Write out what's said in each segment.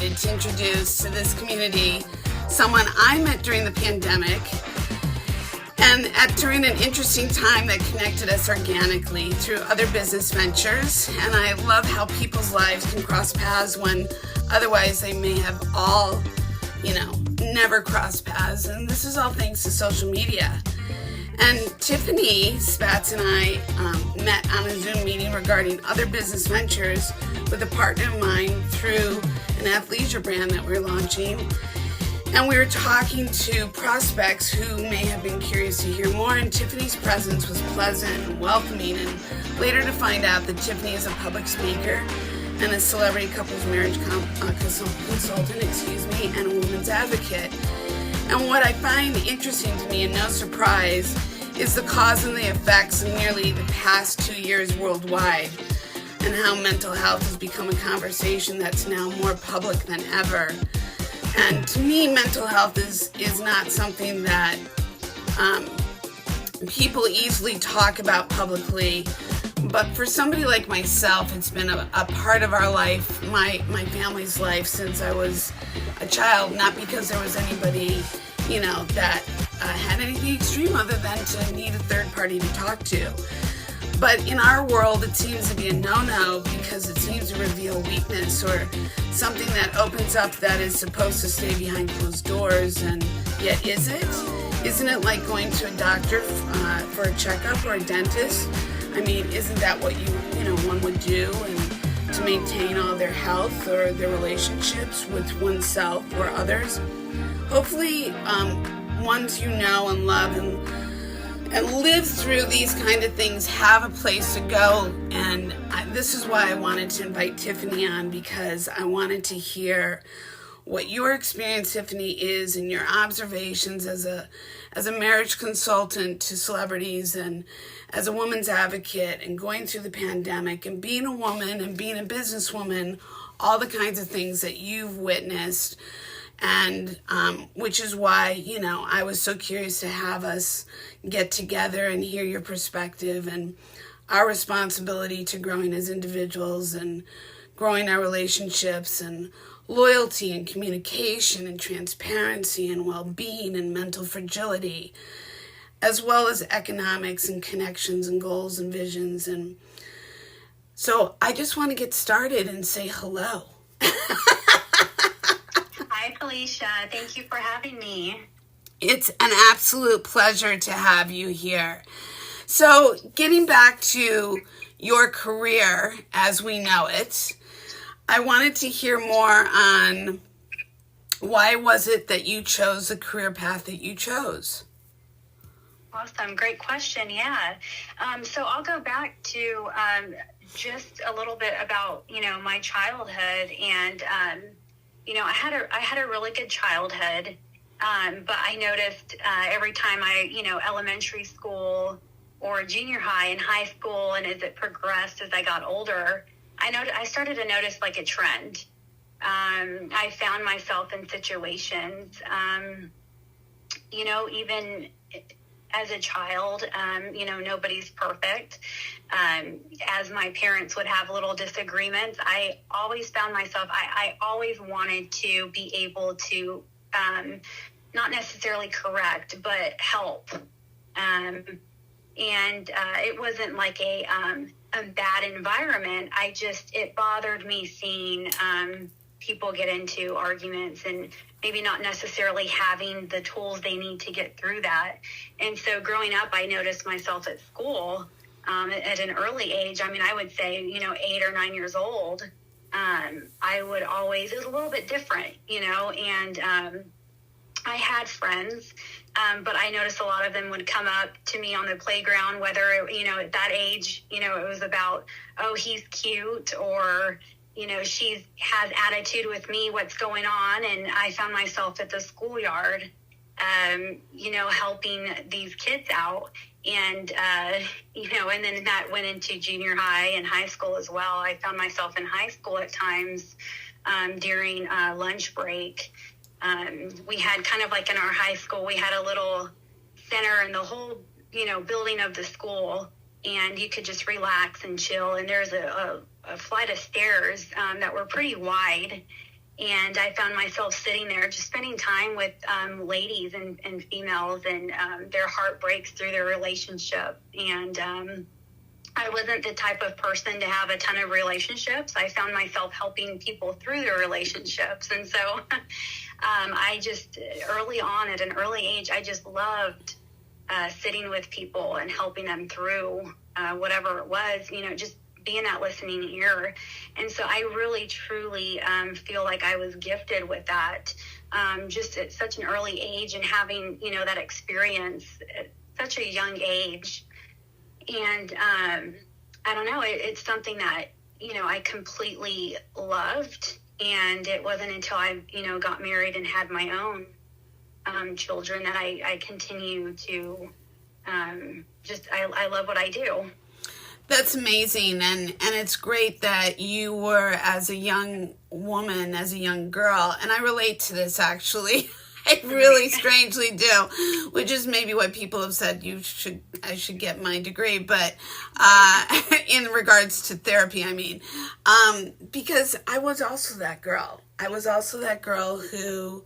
excited to introduce to this community someone I met during the pandemic, and during an interesting time that connected us organically through other business ventures. And I love how people's lives can cross paths when otherwise they may have all, never crossed paths. And this is all thanks to social media. And Tiffany Spatz and I met on a Zoom meeting regarding other business ventures with a partner of mine through an athleisure brand that we're launching. And we were talking to prospects who may have been curious to hear more, and Tiffany's presence was pleasant and welcoming, and later to find out that Tiffany is a public speaker and a celebrity couples marriage consultant, and a woman's advocate. And what I find interesting to me, and no surprise, is the cause and the effects of nearly the past 2 years worldwide, and how mental health has become a conversation that's now more public than ever. And to me, mental health is not something that people easily talk about publicly. But for somebody like myself, it's been a part of our life, my family's life, since I was a child. Not because there was anybody, that had anything extreme other than to need a third party to talk to. But in our world, it seems to be a no-no because it seems to reveal weakness or something that opens up that is supposed to stay behind closed doors. And yet, is it? Isn't it like going to a doctor for a checkup or a dentist? I mean, isn't that what one would do and to maintain all their health or their relationships with oneself or others? Hopefully, ones you know and love and live through these kind of things have a place to go. And this is why I wanted to invite Tiffany on, because I wanted to hear what your experience, Tiffany, is and your observations as a marriage consultant to celebrities and as a woman's advocate and going through the pandemic and being a woman and being a businesswoman, all the kinds of things that you've witnessed. And which is why, I was so curious to have us get together and hear your perspective and our responsibility to growing as individuals and growing our relationships and loyalty and communication and transparency and well-being and mental fragility, as well as economics and connections and goals and visions. And so I just want to get started and say hello. Hi, Felicia. Thank you for having me. It's an absolute pleasure to have you here. So, getting back to your career as we know it, I wanted to hear more on why was it that you chose the career path that you chose? Awesome. Great question. Yeah. So I'll go back to just a little bit about, my childhood. And, I had a really good childhood. But I noticed every time elementary school or junior high and high school, and as it progressed as I got older, I started to notice like a trend. I found myself in situations, even as a child, nobody's perfect. As my parents would have little disagreements, I always found myself, I always wanted to be able to not necessarily correct, but help. And it wasn't like a bad environment. It bothered me seeing people get into arguments and maybe not necessarily having the tools they need to get through that. And so growing up, I noticed myself at school at an early age. I mean, I would say, 8 or 9 years old. I would always, it was a little bit different, and I had friends, but I noticed a lot of them would come up to me on the playground, whether, at that age, it was about, oh, he's cute, or, she has attitude with me, what's going on. And I found myself at the schoolyard, helping these kids out. And, and then that went into junior high and high school as well. I found myself in high school at times during lunch break. We had kind of like in our high school, we had a little center in the whole, building of the school, and you could just relax and chill. And there's a flight of stairs that were pretty wide. And I found myself sitting there just spending time with ladies and females, and their heart breaks through their relationship. And I wasn't the type of person to have a ton of relationships. I found myself helping people through their relationships. And so I just, early on at an early age, I just loved sitting with people and helping them through whatever it was, just being that listening ear. And so I really, truly feel like I was gifted with that, just at such an early age, and having, that experience at such a young age. And I don't know, it's something that, I completely loved. And it wasn't until I, got married and had my own children that I continue to I love what I do. That's amazing, and it's great that you were, as a young woman, as a young girl, and I relate to this actually. I really strangely do, which is maybe what people have said I should get my degree, but in regards to therapy, I mean, because I was also that girl. I was also that girl who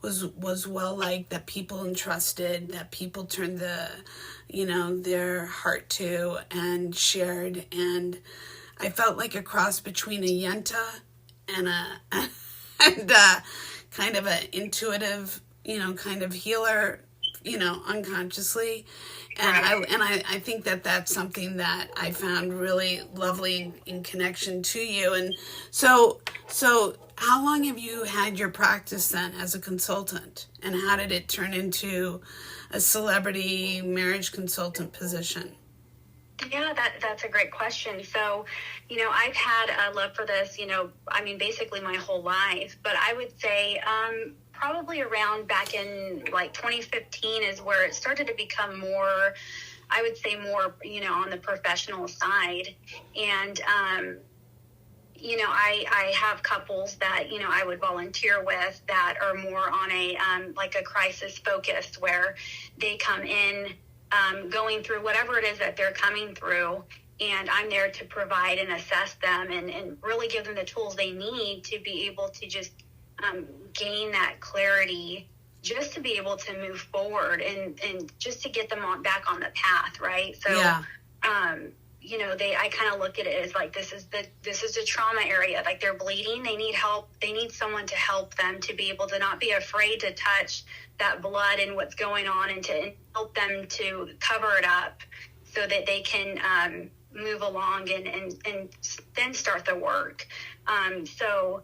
was well liked, that people entrusted, that people turned their heart to and shared. And I felt like a cross between a yenta and a kind of an intuitive, kind of healer, unconsciously. And I think that that's something that I found really lovely in connection to you. And so how long have you had your practice then as a consultant? And how did it turn into a celebrity marriage consultant position? Yeah, that's a great question. So, I've had a love for this, basically my whole life. But I would say probably around back in like 2015 is where it started to become more, I would say more, on the professional side. And, I have couples that, I would volunteer with that are more on a, like a crisis focus, where they come in going through whatever it is that they're coming through. And I'm there to provide and assess them and really give them the tools they need to be able to just gain that clarity, just to be able to move forward and just to get them back on the path, right? So, yeah. I kind of look at it as like, this is the trauma area. Like, they're bleeding, they need help, they need someone to help them to be able to not be afraid to touch that blood and what's going on, and to help them to cover it up so that they can move along and then start the work. So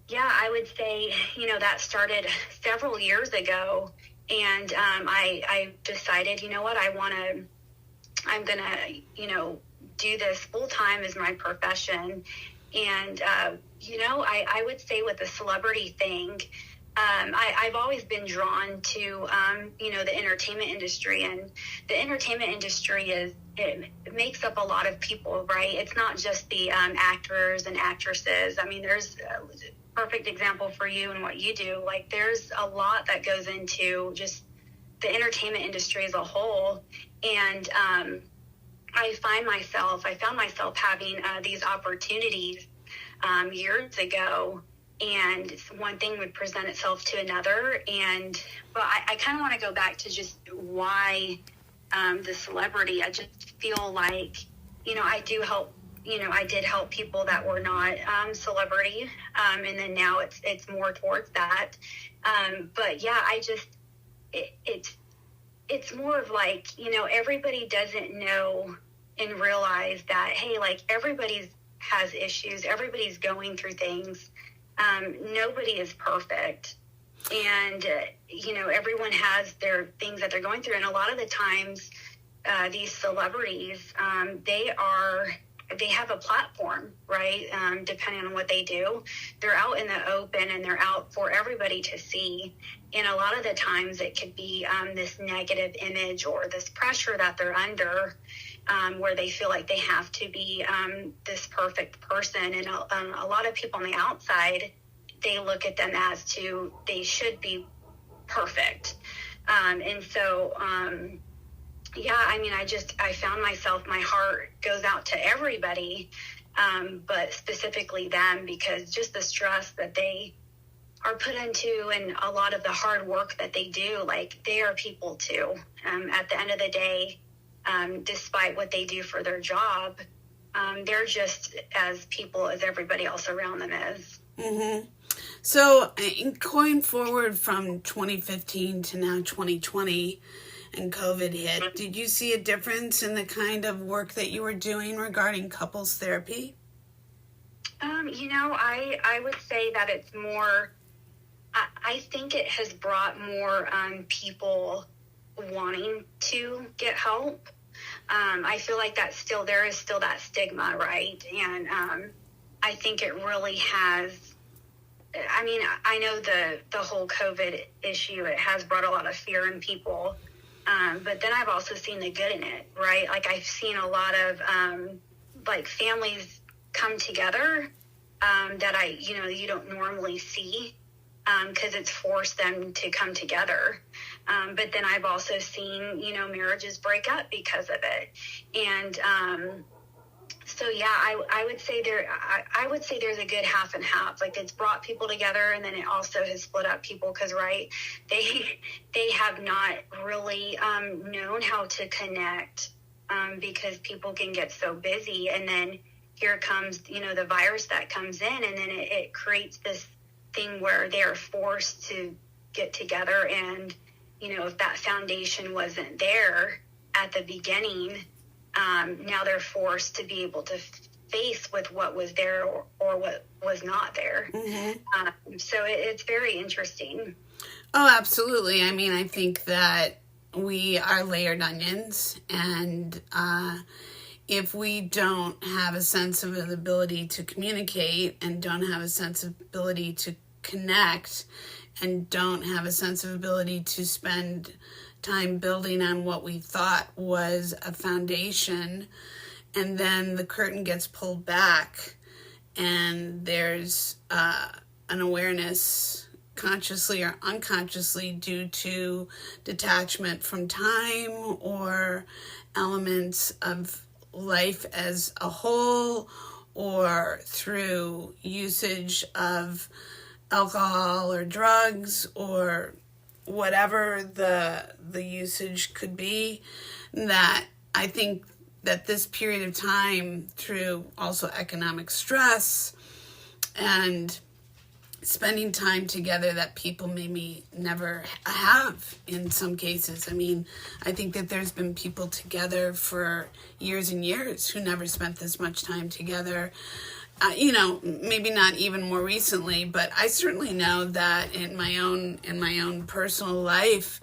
yeah, I would say, that started several years ago, and I decided, what, I'm gonna, do this full time as my profession. And, I would say with the celebrity thing, I've always been drawn to, the entertainment industry, and the entertainment industry it makes up a lot of people, right? It's not just the actors and actresses. I mean, there's a perfect example for you and what you do. Like, there's a lot that goes into just the entertainment industry as a whole. And I found myself having these opportunities years ago, and one thing would present itself to another. But I kind of want to go back to just why the celebrity. I just feel like, I do help, I did help people that were not celebrity, and then now it's more towards that. But yeah, it's more of like, everybody doesn't know and realize that, hey, like, everybody has issues, everybody's going through things. Nobody is perfect. And, everyone has their things that they're going through. And a lot of the times, these celebrities, they have a platform, right? Depending on what they do, they're out in the open and they're out for everybody to see. And a lot of the times it could be this negative image or this pressure that they're under, where they feel like they have to be this perfect person. And a lot of people on the outside, they look at them as they should be perfect. And so, yeah, I mean, I found myself, my heart goes out to everybody, but specifically them, because just the stress that they are put into and a lot of the hard work that they do, like they are people too. At the end of the day, despite what they do for their job, they're just as people as everybody else around them is. Mm-hmm. So going forward from 2015 to now 2020 and COVID hit, did you see a difference in the kind of work that you were doing regarding couples therapy? I would say that it's more, I think it has brought more people wanting to get help. I feel like there is still that stigma, right? And I think it really has, I mean, I know the whole COVID issue, it has brought a lot of fear in people. But then I've also seen the good in it, right? Like I've seen a lot of like families come together that you don't normally see because it's forced them to come together. But then I've also seen, marriages break up because of it. And so, yeah, I would say I would say there's a good half and half. Like it's brought people together, and then it also has split up people because, right, they have not really known how to connect because people can get so busy. And then here comes, the virus that comes in, and then it creates this thing where they are forced to get together. And, if that foundation wasn't there at the beginning, now they're forced to be able to face with what was there or what was not there. Mm-hmm. So it's very interesting. Oh, absolutely. I mean, I think that we are layered onions, and if we don't have a sense of an ability to communicate and don't have a sense of ability to connect and don't have a sense of ability to spend time building on what we thought was a foundation, and then the curtain gets pulled back and there's an awareness, consciously or unconsciously, due to detachment from time or elements of life as a whole, or through usage of alcohol or drugs or whatever the usage could be, that I think that this period of time, through also economic stress and spending time together that people maybe never have in some cases. I mean, I think that there's been people together for years and years who never spent this much time together. Maybe not even more recently, but I certainly know that in my own personal life,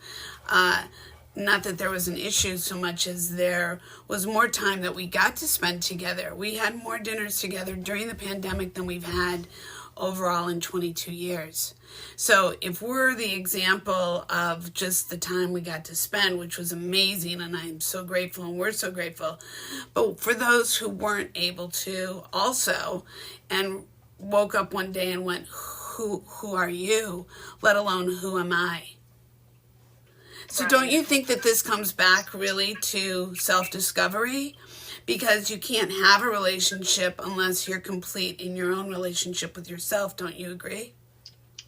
not that there was an issue so much as there was more time that we got to spend together. We had more dinners together during the pandemic than we've had overall in 22 years. So if we're the example of just the time we got to spend, which was amazing, and I'm so grateful and we're so grateful, but for those who weren't able to also, and woke up one day and went, who are you, let alone who am I? So don't you think that this comes back really to self-discovery? Because you can't have a relationship unless you're complete in your own relationship with yourself. Don't you agree?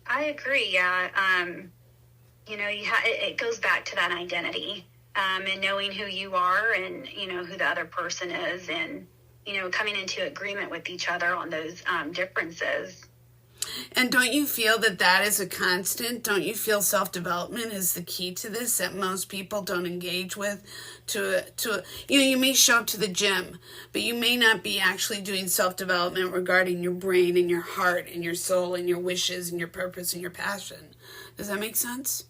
I agree, yeah. It goes back to that identity and knowing who you are and, who the other person is, and, coming into agreement with each other on those differences. And don't you feel that is a constant? Don't you feel self-development is the key to this, that most people don't engage with? You may show up to the gym, but you may not be actually doing self-development regarding your brain and your heart and your soul and your wishes and your purpose and your passion. Does that make sense?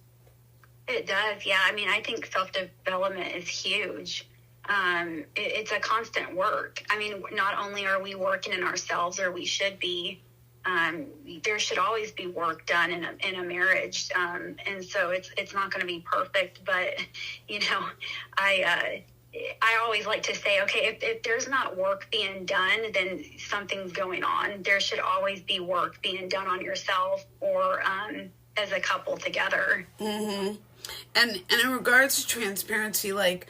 It does, yeah. I mean, I think self-development is huge. It's a constant work. I mean, not only are we working in ourselves, or we should be, there should always be work done in a marriage. And so it's not going to be perfect, but, I always like to say, okay, if there's not work being done, then something's going on. There should always be work being done on yourself or, as a couple together. Mm-hmm. And in regards to transparency, like,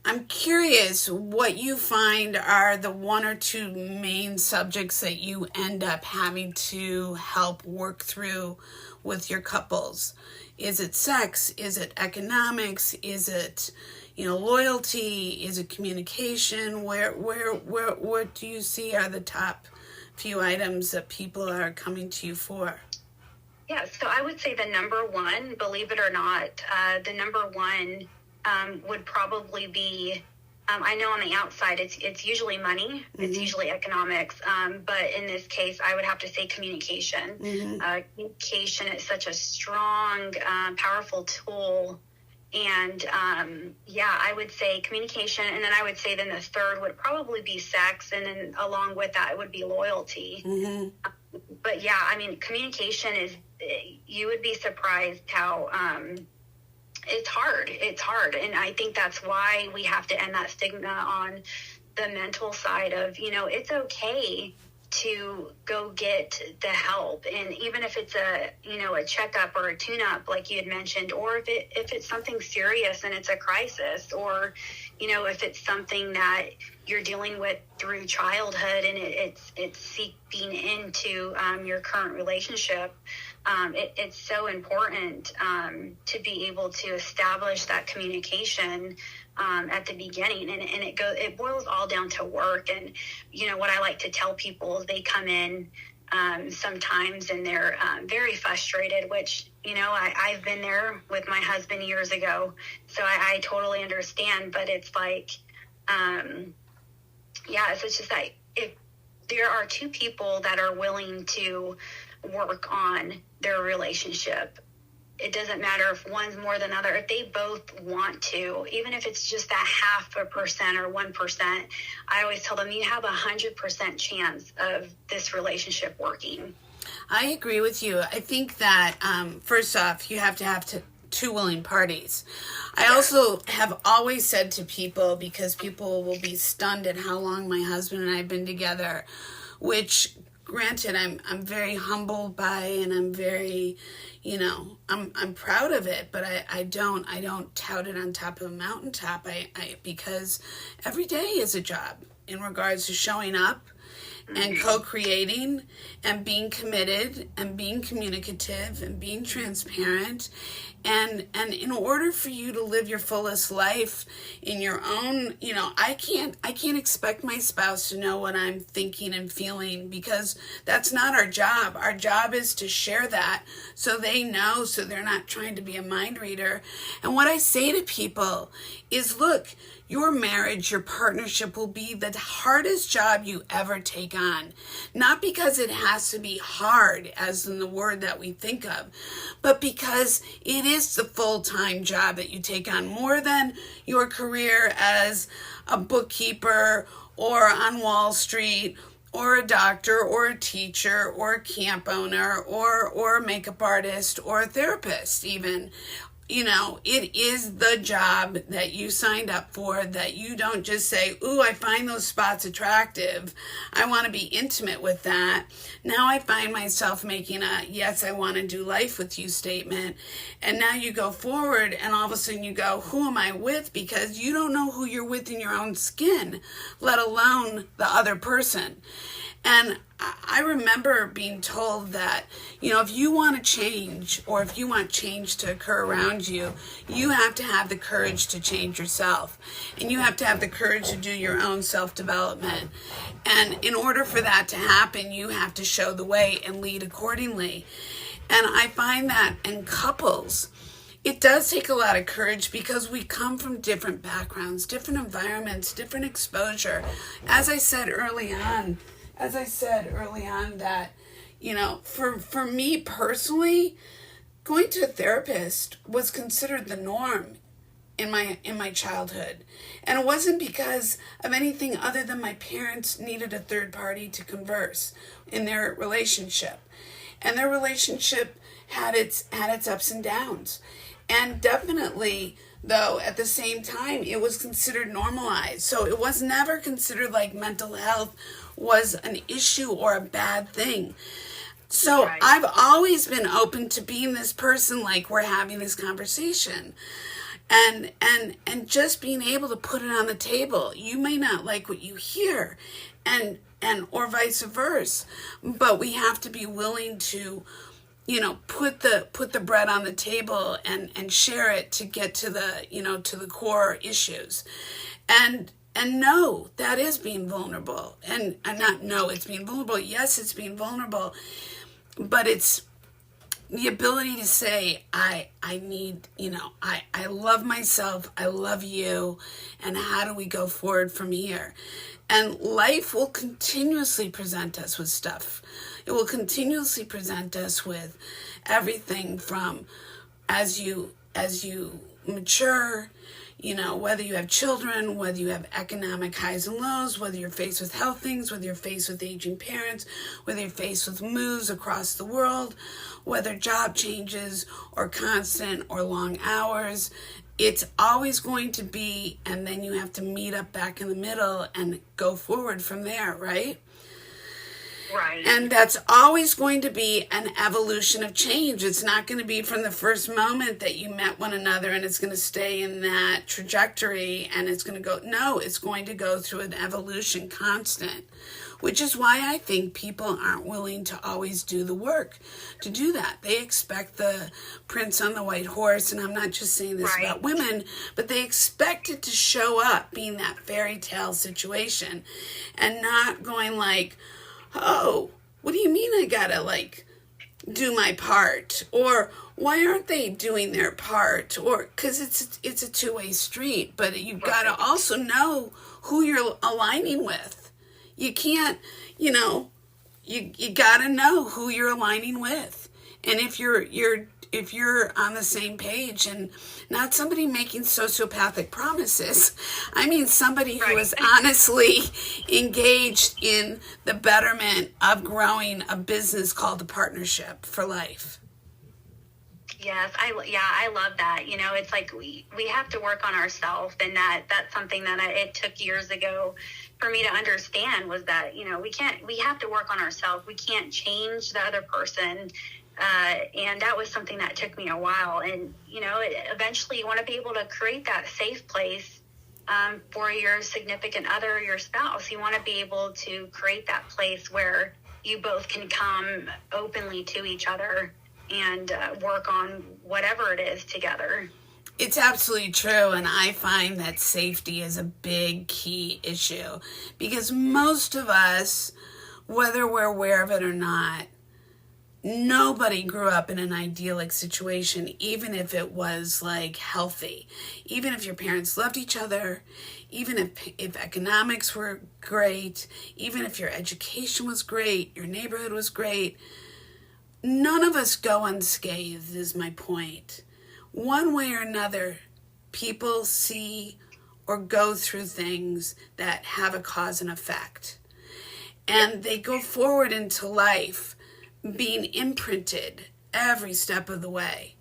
I'm curious what you find are the one or two main subjects that you end up having to help work through with your couples. Is it sex? Is it economics? Is it, loyalty? Is it communication? What do you see are the top few items that people are coming to you for? Yeah, so I would say the number one, believe it or not, the number one would probably be, I know on the outside it's usually money, it's usually economics, but in this case I would have to say communication. Communication is such a strong, powerful tool, and I would say communication, and then I would say then the third would probably be sex, and then along with that it would be loyalty. But yeah, I mean, communication is, you would be surprised how it's hard, and I think that's why we have to end that stigma on the mental side of, it's okay to go get the help, and even if it's a checkup or a tune-up like you had mentioned, or if it's something serious and it's a crisis, or if it's something that you're dealing with through childhood and it's seeping into your current relationship, it's so important to be able to establish that communication at the beginning, and it boils all down to work. And what I like to tell people is they come in sometimes and they're very frustrated, which I've been there with my husband years ago, so I totally understand. But it's like so it's just like, if there are two people that are willing to work on their relationship, it doesn't matter if one's more than the other. If they both want to, even if it's just that 0.5% or 1%, I always tell them you have 100% chance of this relationship working. I agree with you. I think that first off, you have to have two willing parties. I also have always said to people, because people will be stunned at how long my husband and I have been together, which granted I'm very humbled by, and I'm very, I'm proud of it, but I don't tout it on top of a mountaintop. Because every day is a job in regards to showing up and co-creating and being committed and being communicative and being transparent. And in order for you to live your fullest life in your own, I can't expect my spouse to know what I'm thinking and feeling, because that's not our job. Our job is to share that so they know, so they're not trying to be a mind reader. And what I say to people is, look, your marriage, your partnership will be the hardest job you ever take on. Not because it has to be hard, as in the word that we think of, but because it is the full-time job that you take on, more than your career as a bookkeeper or on Wall Street, or a doctor or a teacher or a camp owner or a makeup artist or a therapist even. It is the job that you signed up for, that you don't just say, ooh, I find those spots attractive, I want to be intimate with that. Now I find myself making a, yes, I want to do life with you statement. And now you go forward and all of a sudden you go, who am I with? Because you don't know who you're with in your own skin, let alone the other person. And I remember being told that, if you want to change, or if you want change to occur around you, you have to have the courage to change yourself. And you have to have the courage to do your own self-development. And in order for that to happen, you have to show the way and lead accordingly. And I find that in couples, it does take a lot of courage, because we come from different backgrounds, different environments, different exposure. As I said early on that, for me personally, going to a therapist was considered the norm in my childhood. And it wasn't because of anything other than my parents needed a third party to converse in their relationship. And their relationship had its ups and downs. And definitely, though, at the same time, it was considered normalized. So it was never considered like mental health was an issue or a bad thing. So right. I've always been open to being this person, like we're having this conversation. and just being able to put it on the table. You may not like what you hear, and or vice versa, but we have to be willing to, put the bread on the table and share it to get to the, to the core issues. And no, that is being vulnerable. And not no, it's being vulnerable. Yes, it's being vulnerable, but it's the ability to say, I need, I love myself, I love you, and how do we go forward from here? And life will continuously present us with stuff. It will continuously present us with everything from as you mature, whether you have children, whether you have economic highs and lows, whether you're faced with health things, whether you're faced with aging parents, whether you're faced with moves across the world, whether job changes or constant or long hours, it's always going to be, and then you have to meet up back in the middle and go forward from there, right? Right. And that's always going to be an evolution of change. It's not going to be from the first moment that you met one another and it's going to stay in that trajectory and it's going to go. No, it's going to go through an evolution constant, which is why I think people aren't willing to always do the work to do that. They expect the prince on the white horse, and I'm not just saying this Right. about women, but they expect it to show up being that fairy tale situation and not going like, oh, what do you mean I gotta do my part? Or why aren't they doing their part? Or because it's a two-way street, but you've got to also know who you're aligning with. You can't, you got to know who you're aligning with. And if you're on the same page, and not somebody making sociopathic promises, I mean somebody who is honestly engaged in the betterment of growing a business called a partnership for life. Yes, I love that. It's like we have to work on ourselves, and that's something that it took years ago for me to understand, was that, we have to work on ourselves. We can't change the other person. And that was something that took me a while. And, eventually you want to be able to create that safe place for your significant other, your spouse. You want to be able to create that place where you both can come openly to each other and work on whatever it is together. It's absolutely true, and I find that safety is a big key issue because most of us, whether we're aware of it or not, nobody grew up in an idyllic situation, even if it was healthy, even if your parents loved each other, even if economics were great, even if your education was great, your neighborhood was great. None of us go unscathed, is my point. One way or another, people see or go through things that have a cause and effect. And they go forward into life being imprinted every step of the way.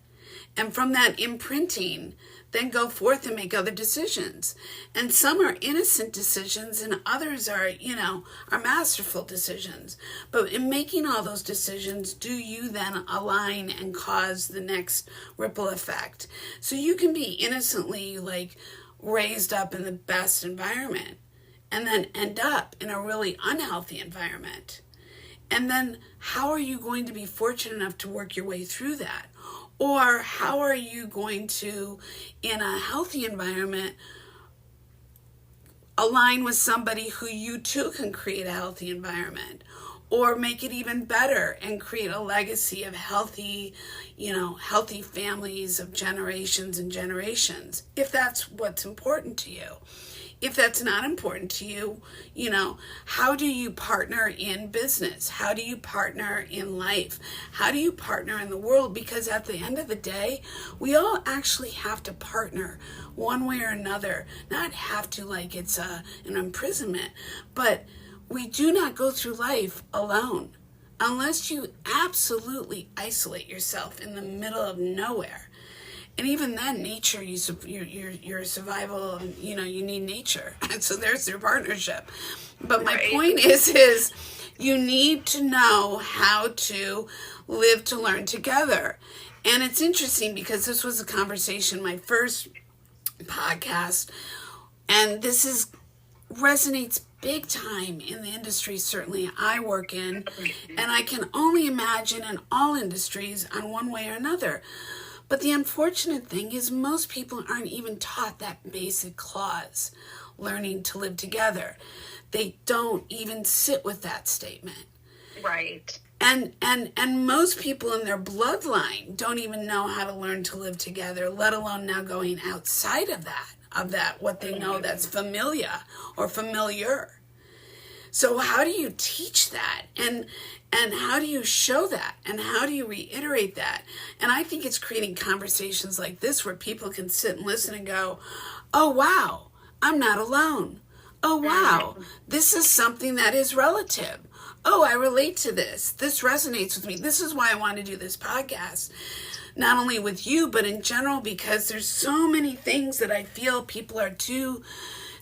And from that imprinting, then go forth and make other decisions. And some are innocent decisions and others are masterful decisions. But in making all those decisions, do you then align and cause the next ripple effect? So you can be innocently raised up in the best environment and then end up in a really unhealthy environment. And then how are you going to be fortunate enough to work your way through that? Or how are you going to, in a healthy environment, align with somebody who you too can create a healthy environment? Or make it even better and create a legacy of healthy families of generations and generations, if that's what's important to you. If that's not important to you, how do you partner in business? How do you partner in life? How do you partner in the world? Because at the end of the day, we all actually have to partner one way or another. Not have to it's an imprisonment, but we do not go through life alone unless you absolutely isolate yourself in the middle of nowhere. And even then, nature, your survival, you need nature. And so there's your partnership. But my point is you need to know how to live to learn together. And it's interesting because this was a conversation, my first podcast. And resonates big time in the industry, certainly I work in. And I can only imagine in all industries on one way or another. But the unfortunate thing is most people aren't even taught that basic clause, learning to live together. They don't even sit with that statement. Right. And most people in their bloodline don't even know how to learn to live together, let alone now going outside of that, what they know that's familiar or familiar. So how do you teach that? And how do you show that? And how do you reiterate that? And I think it's creating conversations like this where people can sit and listen and go, oh, wow, I'm not alone. Oh, wow, this is something that is relative. Oh, I relate to this. This resonates with me. This is why I want to do this podcast. Not only with you, but in general, because there's so many things that I feel people are too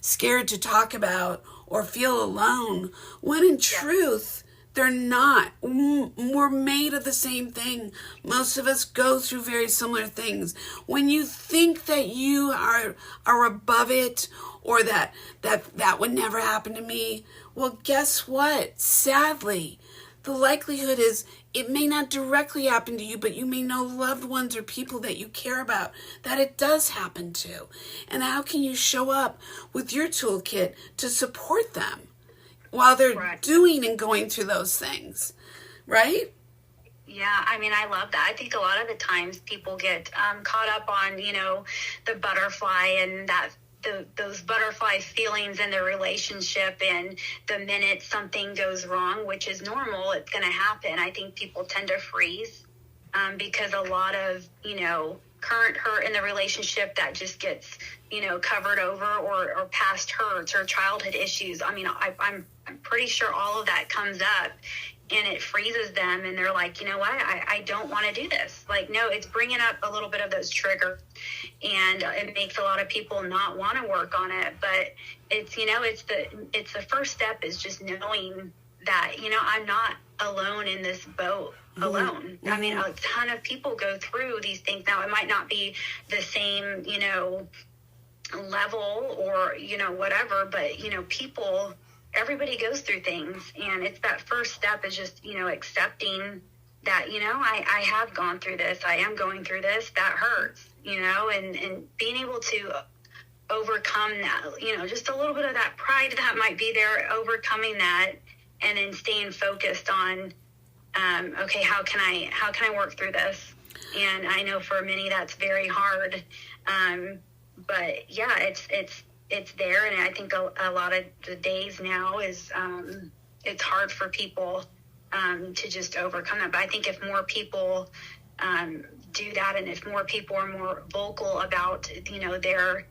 scared to talk about or feel alone, when in truth, they're not. We're made of the same thing. Most of us go through very similar things. When you think that you are above it, or that would never happen to me, well, guess what? Sadly, the likelihood is it may not directly happen to you, but you may know loved ones or people that you care about that it does happen to. And how can you show up with your toolkit to support them while they're doing and going through those things, right? Yeah, I mean, I love that. I think a lot of the times people get caught up on, the butterfly and those butterfly feelings in the relationship, and the minute something goes wrong, which is normal, it's going to happen. I think people tend to freeze because a lot of, current hurt in the relationship that just gets, covered over, or past hurts or childhood issues. I mean, I'm pretty sure all of that comes up, and it freezes them, and they're like, you know what, I don't want to do this. Like, no, it's bringing up a little bit of those triggers, and it makes a lot of people not want to work on it. But it's, it's the first step is just knowing that, I'm not alone in this boat alone. I mean, a ton of people go through these things. Now, it might not be the same, level or, whatever, but, everybody goes through things, and it's that first step is just, accepting that, I have gone through this. I am going through this. That hurts, and being able to overcome that, just a little bit of that pride that might be there, overcoming that, and then staying focused on, okay, how can I work through this? And I know for many that's very hard. But yeah, it's there. And I think a lot of the days now is, it's hard for people, to just overcome that. But I think if more people, do that, and if more people are more vocal about, their,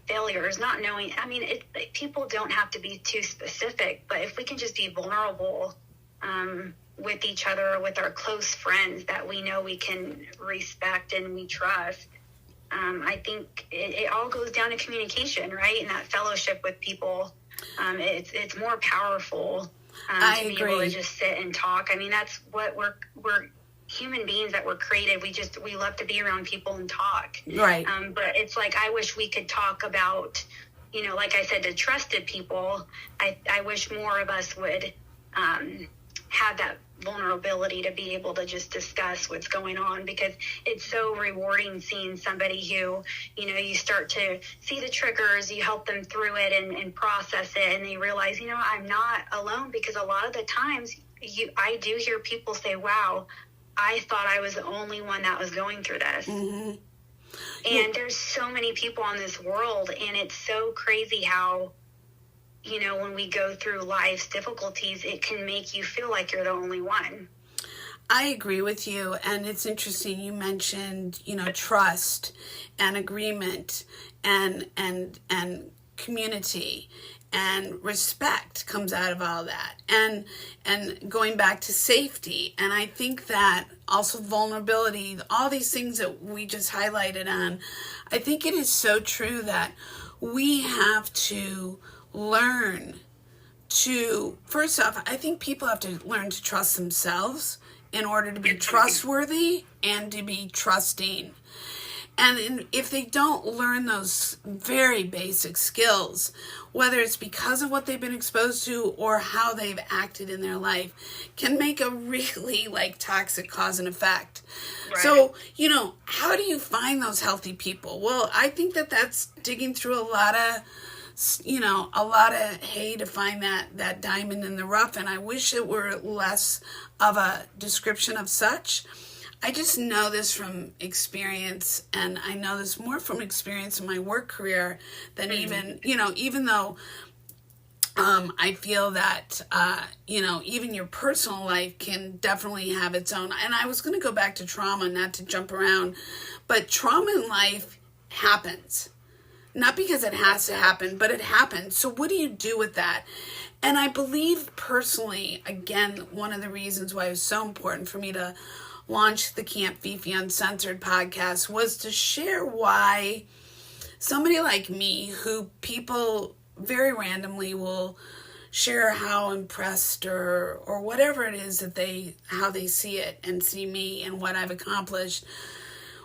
failures, not knowing, I mean, people don't have to be too specific, but if we can just be vulnerable, with each other, or with our close friends that we know we can respect and we trust, I think it all goes down to communication, right? And that fellowship with people, it's more powerful, to be able to just sit and talk. I mean, that's what we're human beings that were created. We love to be around people and talk. Right. But it's like, I wish we could talk about, like I said, to trusted people. I wish more of us would, have that vulnerability to be able to just discuss what's going on, because it's so rewarding seeing somebody who, you start to see the triggers, you help them through it and process it, and they realize, I'm not alone. Because a lot of the times I do hear people say, wow, I thought I was the only one that was going through this. Mm-hmm. And there's so many people on this world, and it's so crazy how, when we go through life's difficulties, it can make you feel like you're the only one. I agree with you. And it's interesting. You mentioned, trust and agreement and community and respect comes out of all that. And going back to safety. And I think that also vulnerability, all these things that we just highlighted on, I think it is so true that we have to learn to, first off, I think people have to learn to trust themselves in order to be trustworthy and to be trusting. And if they don't learn those very basic skills, whether it's because of what they've been exposed to or how they've acted in their life, can make a really toxic cause and effect. Right. So, how do you find those healthy people? Well, I think that's digging through a lot of hay to find that diamond in the rough. And I wish it were less of a description of such. I just know this from experience, and I know this more from experience in my work career than even though I feel that, even your personal life can definitely have its own. And I was going to go back to trauma, not to jump around, but trauma in life happens. Not because it has to happen, but it happens. So what do you do with that? And I believe personally, again, one of the reasons why it was so important for me to launch the Fifi Uncensored podcast was to share why somebody like me, who people very randomly will share how impressed or whatever it is that how they see it and see me and what I've accomplished.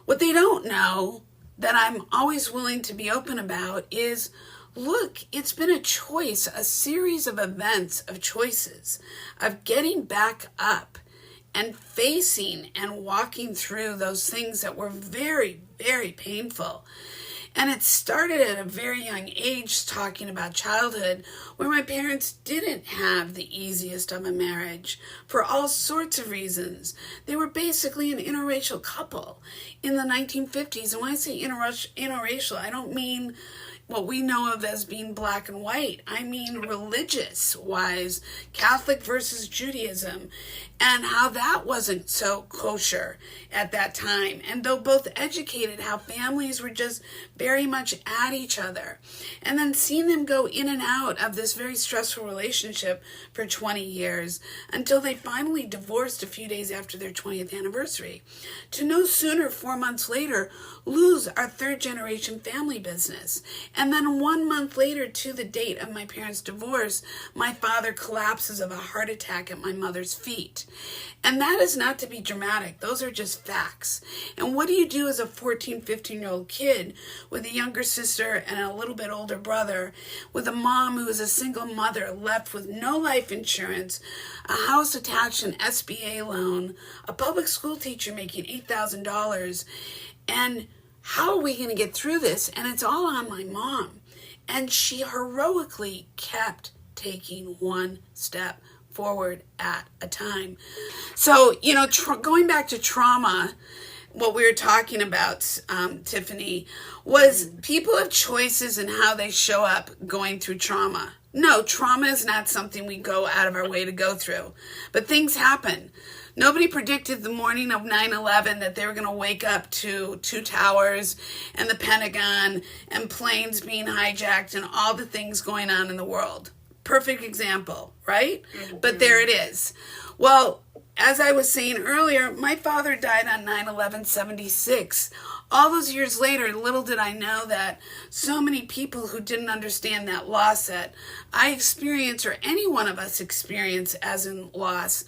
What they don't know, that I'm always willing to be open about, is, look, it's been a choice, a series of events, of choices, of getting back up and facing and walking through those things that were very, very painful. And it started at a very young age, talking about childhood, where my parents didn't have the easiest of a marriage for all sorts of reasons. They were basically an interracial couple in the 1950s. And when I say interracial, I don't mean what we know of as being black and white. I mean religious-wise, Catholic versus Judaism, and how that wasn't so kosher at that time. And though both educated, how families were just very much at each other. And then seeing them go in and out of this very stressful relationship for 20 years until they finally divorced a few days after their 20th anniversary. To no sooner, 4 months later, lose our third-generation family business. And then 1 month later, to the date of my parents' divorce, my father collapses of a heart attack at my mother's feet. And that is not to be dramatic. Those are just facts. And what do you do as a 14, 15-year-old kid with a younger sister and a little bit older brother, with a mom who is a single mother left with no life insurance, a house attached to an SBA loan, a public school teacher making $8,000, and how are we going to get through this? And it's all on my mom. And she heroically kept taking one step forward at a time. So, going back to trauma, what we were talking about, Tiffany, was people have choices in how they show up going through trauma. No, trauma is not something we go out of our way to go through. But things happen. Nobody predicted the morning of 9/11 that they were going to wake up to two towers and the Pentagon and planes being hijacked and all the things going on in the world. Perfect example, right? Mm-hmm. But there it is. Well, as I was saying earlier, my father died on 9/11/76. All those years later, little did I know that so many people who didn't understand that loss that I experienced, or any one of us experience as in loss,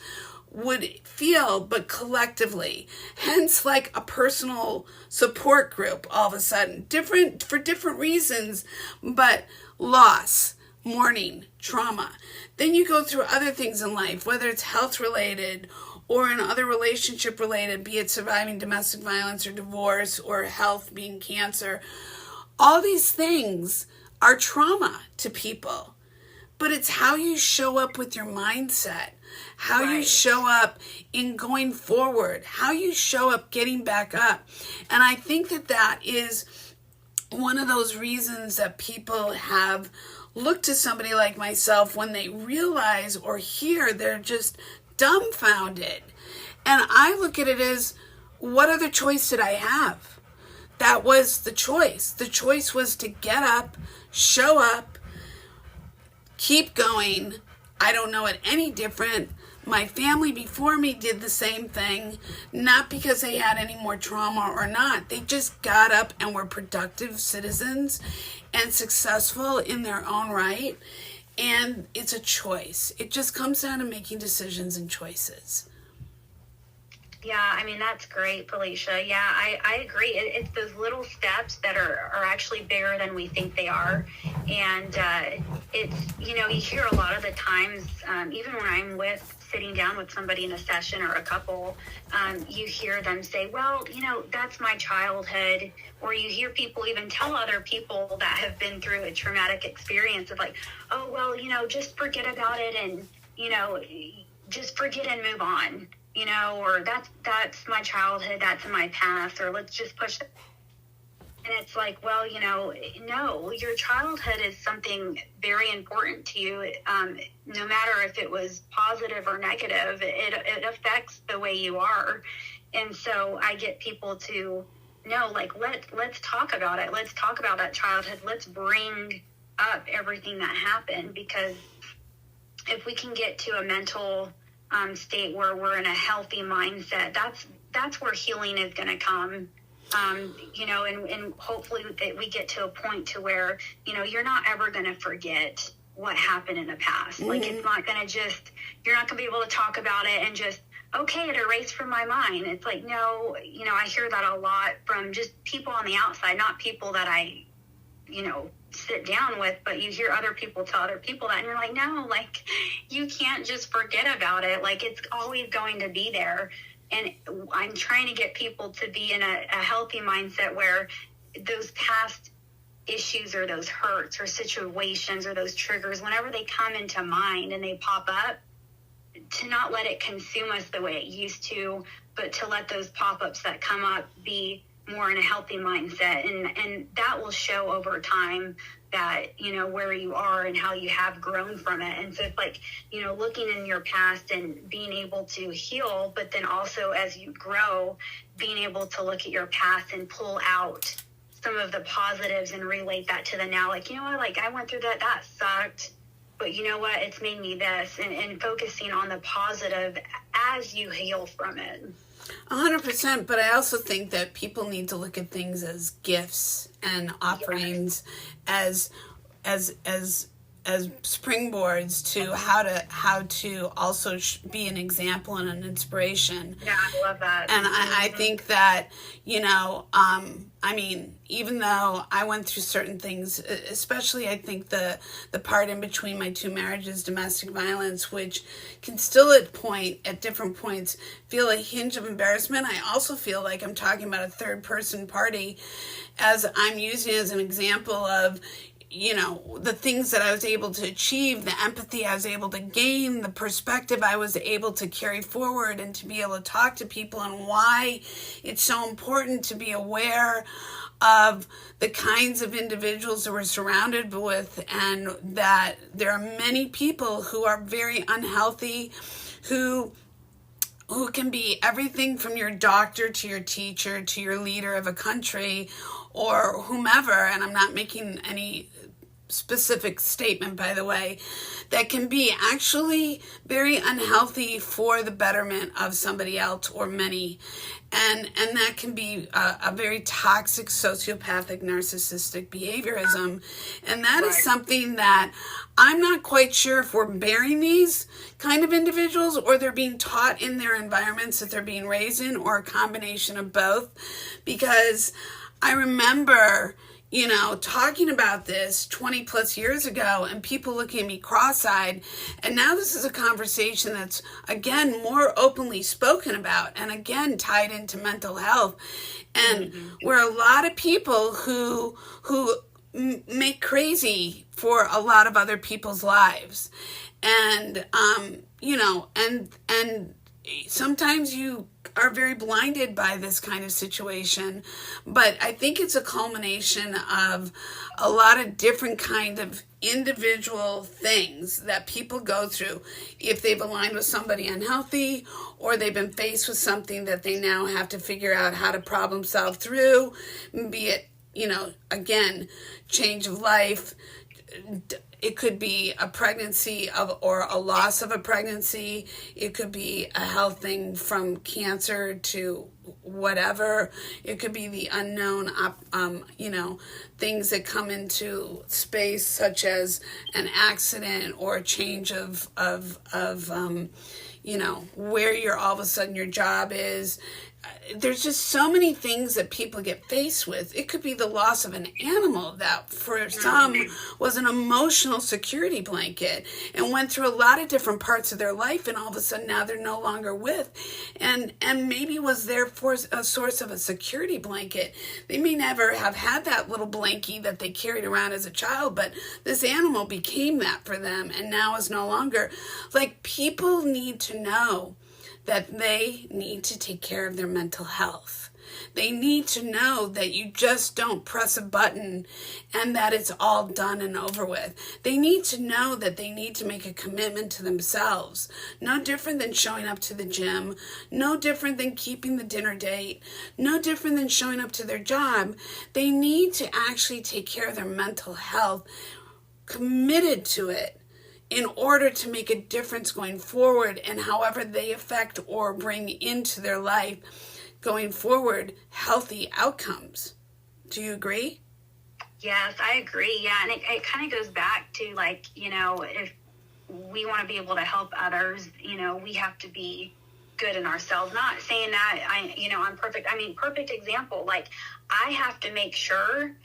would feel, but collectively. Hence, like a personal support group all of a sudden. Different for different reasons, but loss, mourning, trauma. Then you go through other things in life, whether it's health related or in other relationship related, be it surviving domestic violence or divorce, or health being cancer. All these things are trauma to people. But it's how you show up with your mindset, how you show up in going forward, how you show up getting back up. And I think that is one of those reasons that people have looked to somebody like myself when they realize or hear, they're just dumbfounded. And I look at it as, what other choice did I have? That was the choice. The choice was to get up, show up, keep going. I don't know it any different. My family before me did the same thing, not because they had any more trauma or not. They just got up and were productive citizens and successful in their own right. And it's a choice. It just comes down to making decisions and choices. Yeah, I mean, that's great, Felicia. Yeah, I agree. It's those little steps that are actually bigger than we think they are. And it's, you hear a lot of the times, even when I'm sitting down with somebody in a session or a couple, you hear them say, well, that's my childhood. Or you hear people even tell other people that have been through a traumatic experience of like, oh, well, just forget about it and, just forget and move on. Or that's my childhood, that's in my past, or let's just push it. And it's like, well, no, your childhood is something very important to you. No matter if it was positive or negative, it affects the way you are. And so I get people to know, like, let's talk about it. Let's talk about that childhood. Let's bring up everything that happened, because if we can get to a mental state where we're in a healthy mindset, that's where healing is going to come. And hopefully that we get to a point to where, you're not ever going to forget what happened in the past. Mm-hmm. Like, it's not going to you're not going to be able to talk about it and just, okay, it erased from my mind. It's like, no, I hear that a lot from just people on the outside, not people that I, sit down with, but you hear other people tell other people that, and you're like, no, like, you can't just forget about it. Like, it's always going to be there. And I'm trying to get people to be in a healthy mindset where those past issues or those hurts or situations or those triggers, whenever they come into mind and they pop up, to not let it consume us the way it used to, but to let those pop-ups that come up be more in a healthy mindset, and that will show over time that, where you are and how you have grown from it. And so it's like, looking in your past and being able to heal, but then also as you grow, being able to look at your past and pull out some of the positives and relate that to the now. Like, like, I went through that sucked, but you know what, it's made me this, and focusing on the positive as you heal from it. 100%, but I also think that people need to look at things as gifts and offerings, yes, as springboards to how to also be an example and an inspiration. Yeah, I love that. And I think that, even though I went through certain things, especially I think the part in between my two marriages, domestic violence, which can still at different points feel a hinge of embarrassment. I also feel like I'm talking about a third person party, as I'm using as an example of, the things that I was able to achieve, the empathy I was able to gain, the perspective I was able to carry forward, and to be able to talk to people, and why it's so important to be aware of the kinds of individuals that we're surrounded with, and that there are many people who are very unhealthy, who can be everything from your doctor to your teacher to your leader of a country or whomever, and I'm not making any specific statement, by the way, that can be actually very unhealthy for the betterment of somebody else or many. And that can be a very toxic, sociopathic, narcissistic behaviorism. And that is something that I'm not quite sure if we're bearing these kind of individuals, or they're being taught in their environments that they're being raised in, or a combination of both. Because I remember, talking about this 20 plus years ago, and people looking at me cross-eyed. And now this is a conversation that's, again, more openly spoken about, and again, tied into mental health. And where a lot of people who make crazy for a lot of other people's lives. And, and sometimes you are very blinded by this kind of situation, but I think it's a culmination of a lot of different kind of individual things that people go through if they've aligned with somebody unhealthy, or they've been faced with something that they now have to figure out how to problem solve through, be it, again, change of life. It could be a pregnancy or a loss of a pregnancy. It could be a health thing from cancer to whatever. It could be the unknown, things that come into space, such as an accident or a change of where all of a sudden your job is. There's just so many things that people get faced with. It could be the loss of an animal that for some was an emotional security blanket and went through a lot of different parts of their life, and all of a sudden now they're no longer with, and maybe was there for a source of a security blanket. They may never have had that little blankie that they carried around as a child, but this animal became that for them and now is no longer. Like, people need to know that they need to take care of their mental health. They need to know that you just don't press a button and that it's all done and over with. They need to know that they need to make a commitment to themselves. No different than showing up to the gym. No different than keeping the dinner date. No different than showing up to their job. They need to actually take care of their mental health, committed to it, in order to make a difference going forward, and however they affect or bring into their life going forward healthy outcomes. Do you agree? Yes, I agree. Yeah, and it kind of goes back to, like, if we want to be able to help others, we have to be good in ourselves. Not saying that I'm perfect. I mean, perfect example. Like, I have to make sure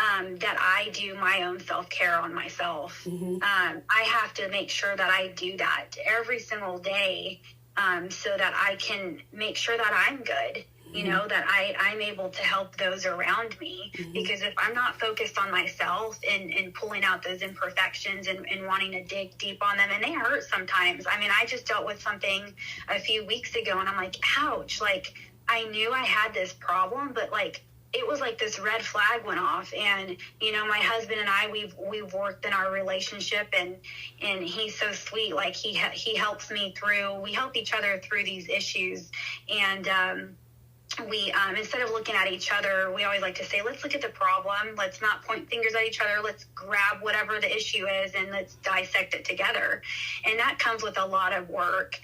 that I do my own self-care on myself. Mm-hmm. I have to make sure that I do that every single day, so that I can make sure that I'm good, mm-hmm. That I'm able to help those around me. Mm-hmm. Because if I'm not focused on myself and pulling out those imperfections and wanting to dig deep on them, and they hurt sometimes. I mean, I just dealt with something a few weeks ago, and I'm like, ouch, like, I knew I had this problem, but, like, it was like this red flag went off. And, my husband and I, we've worked in our relationship, and he's so sweet. Like, he helps me through, we help each other through these issues. And, we, instead of looking at each other, we always like to say, let's look at the problem. Let's not point fingers at each other. Let's grab whatever the issue is and let's dissect it together. And that comes with a lot of work.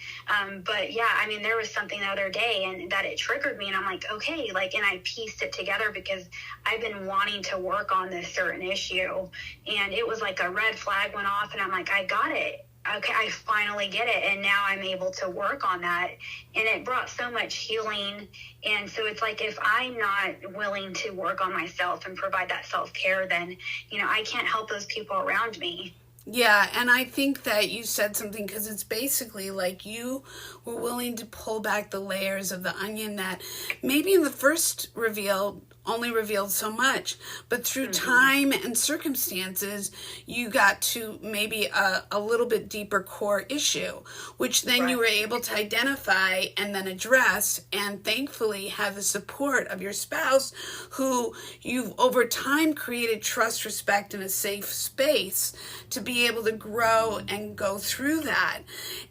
But yeah, I mean, there was something the other day and that it triggered me, and I'm like, okay, like, and I pieced it together because I've been wanting to work on this certain issue, and it was like a red flag went off, and I'm like, I got it. Okay, I finally get it, and now I'm able to work on that, and it brought so much healing. And so it's like, if I'm not willing to work on myself and provide that self-care, then, I can't help those people around me. Yeah, and I think that you said something, because it's basically like you were willing to pull back the layers of the onion that maybe in the first reveal only revealed so much, but through mm-hmm. time and circumstances, you got to maybe a little bit deeper core issue, which then right. you were able to identify and then address, and thankfully have the support of your spouse, who you've over time created trust, respect, and a safe space to be able to grow and go through that.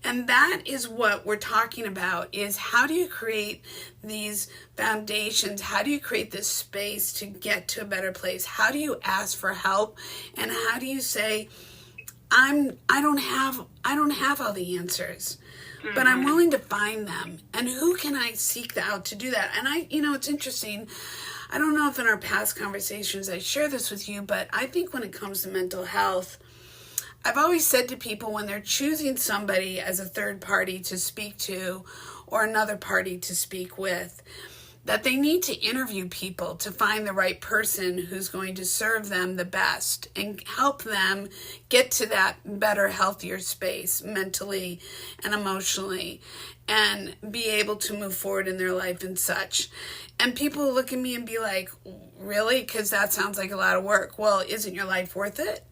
And that is what we're talking about, is how do you create these foundations? How do you create this space to get to a better place? How do you ask for help? And how do you say, I don't have all the answers, mm-hmm. but I'm willing to find them. And who can I seek out to do that? And it's interesting. I don't know if in our past conversations I share this with you, but I think when it comes to mental health, I've always said to people, when they're choosing somebody as a third party to speak to or another party to speak with, that they need to interview people to find the right person who's going to serve them the best and help them get to that better, healthier space mentally and emotionally, and be able to move forward in their life and such. And people look at me and be like, really? Because that sounds like a lot of work. Well, isn't your life worth it?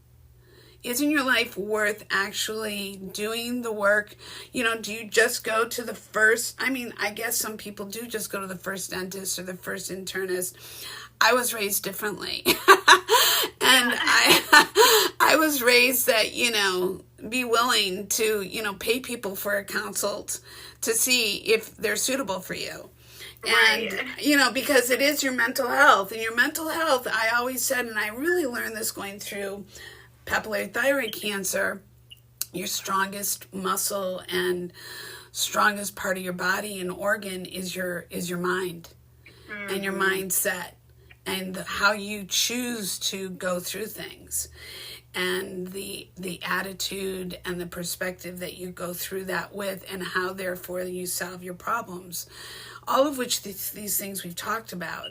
Isn't your life worth actually doing the work? Do you just go to the first? I mean, I guess some people do just go to the first dentist or the first internist. I was raised differently. And I was raised that, be willing to, pay people for a consult to see if they're suitable for you. And, right. Because it is your mental health. And your mental health, I always said, and I really learned this going through papillary thyroid cancer, your strongest muscle and strongest part of your body and organ is your mind, mm-hmm. and your mindset and how you choose to go through things. and the attitude and the perspective that you go through that with, and how therefore you solve your problems, all of which these things we've talked about.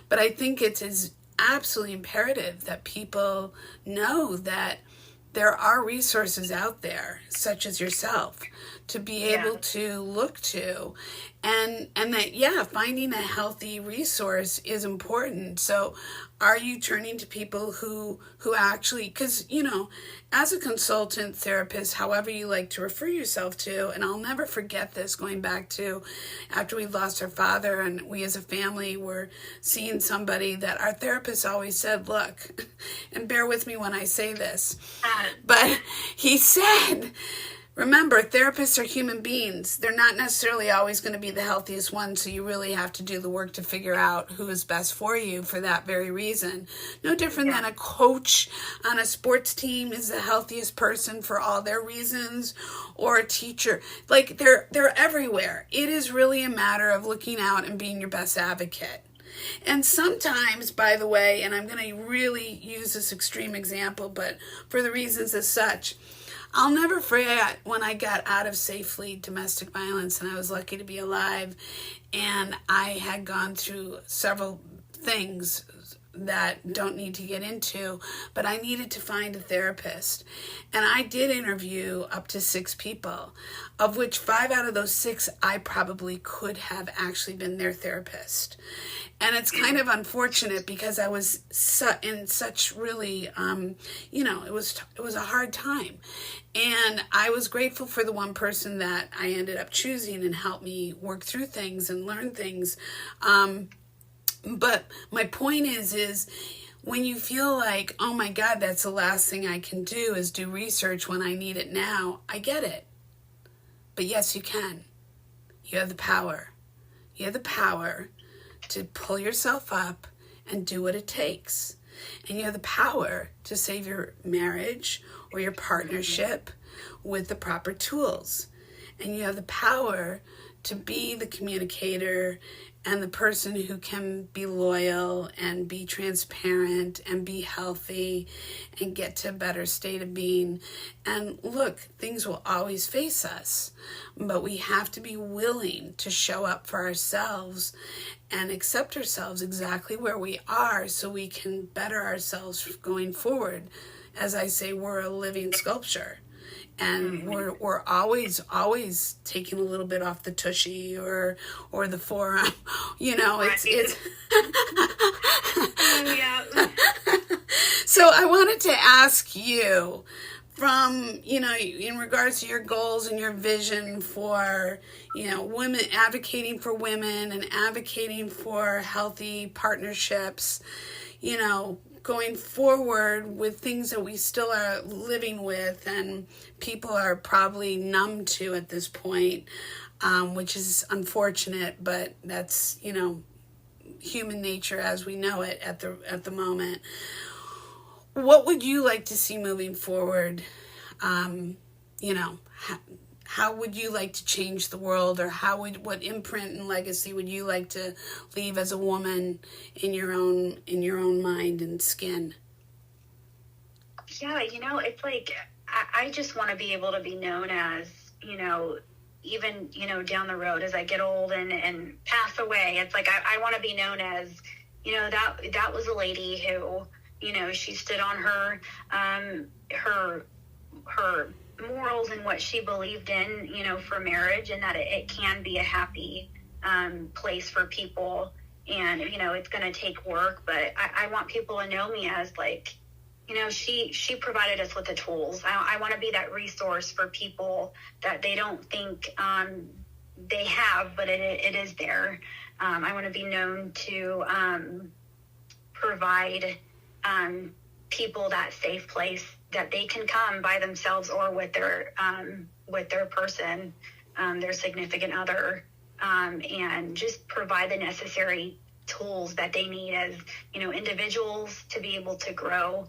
But I think it is absolutely imperative that people know that there are resources out there, such as yourself, to be able to look to, and that, finding a healthy resource is important. So are you turning to people who actually, because, as a consultant, therapist, however you like to refer yourself to, and I'll never forget this, going back to after we lost our father, and we as a family were seeing somebody that our therapist always said, look, and bear with me when I say this, but he said, remember, therapists are human beings. They're not necessarily always going to be the healthiest ones, so you really have to do the work to figure out who is best for you for that very reason. No different than a coach on a sports team is the healthiest person for all their reasons, or a teacher. Like, they're everywhere. It is really a matter of looking out and being your best advocate. And sometimes, by the way, and I'm going to really use this extreme example, but for the reasons as such, I'll never forget when I got out of safely domestic violence, and I was lucky to be alive, and I had gone through several things that don't need to get into, but I needed to find a therapist. And I did interview up to 6 people, of which 5 out of those 6 I probably could have actually been their therapist. And it's kind of unfortunate because I was in such really, it was a hard time. And I was grateful for the one person that I ended up choosing and helped me work through things and learn things. But my point is when you feel like, oh my God, that's the last thing I can do is do research when I need it now, I get it. But yes, you can. You have the power. You have the power to pull yourself up and do what it takes. And you have the power to save your marriage or your partnership with the proper tools. And you have the power to be the communicator and the person who can be loyal and be transparent and be healthy and get to a better state of being. And look, things will always face us, but we have to be willing to show up for ourselves and accept ourselves exactly where we are so we can better ourselves going forward. As I say, we're a living sculpture. And we're always taking a little bit off the tushy or the forearm, it's So I wanted to ask you, from, in regards to your goals and your vision for, women, advocating for women and advocating for healthy partnerships, going forward with things that we still are living with and people are probably numb to at this point, which is unfortunate, but that's, human nature as we know it at the moment. What would you like to see moving forward? How would you like to change the world, or what imprint and legacy would you like to leave as a woman in your own mind and skin? Yeah, it's like I just want to be able to be known as, even, down the road as I get old and pass away. It's like I want to be known as, that was a lady who, she stood on her morals and what she believed in, for marriage, and that it can be a happy place for people. And, it's going to take work, but I want people to know me as like, she provided us with the tools. I want to be that resource for people that they don't think they have, but it is there. I want to be known to provide people that safe place that they can come by themselves or with their person, their significant other, and just provide the necessary tools that they need as, individuals to be able to grow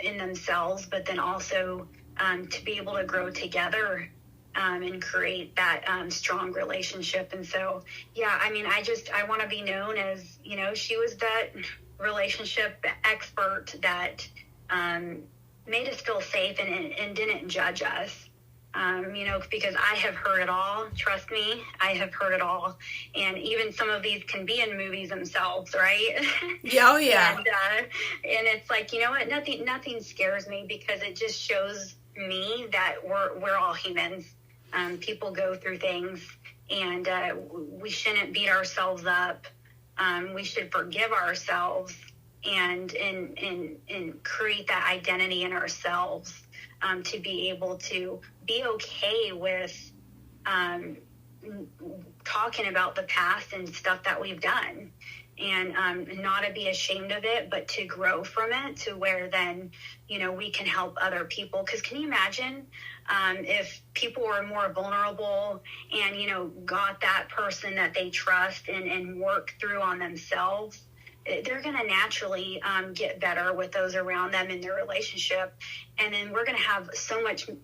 in themselves, but then also to be able to grow together and create that strong relationship. And so, I want to be known as, she was that relationship expert that made us feel safe and didn't judge us. Because I have heard it all. Trust me, I have heard it all. And even some of these can be in movies themselves, right? Yeah, oh yeah. And it's like, you know what? Nothing scares me, because it just shows me that we're all humans. People go through things, and we shouldn't beat ourselves up. We should forgive ourselves and create that identity in ourselves. To be able to be okay with talking about the past and stuff that we've done, and not to be ashamed of it, but to grow from it to where then, we can help other people. Because can you imagine if people were more vulnerable and, got that person that they trust and work through on themselves? They're going to naturally get better with those around them in their relationship. And then we're going to have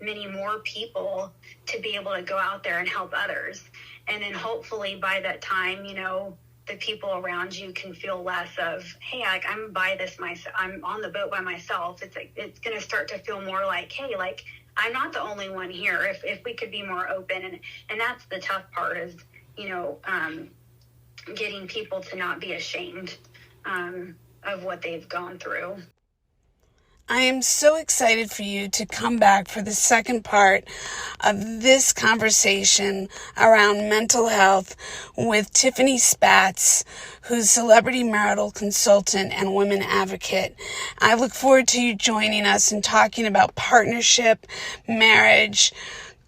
many more people to be able to go out there and help others. And then hopefully by that time, the people around you can feel less of, hey, I'm on the boat by myself. It's going to start to feel more like, hey, I'm not the only one here. If we could be more open. And that's the tough part is, getting people to not be ashamed of what they've gone through. I am so excited for you to come back for the second part of this conversation around mental health with Tiffany Spatz, who's celebrity marital consultant and women advocate. I look forward to you joining us and talking about partnership, marriage,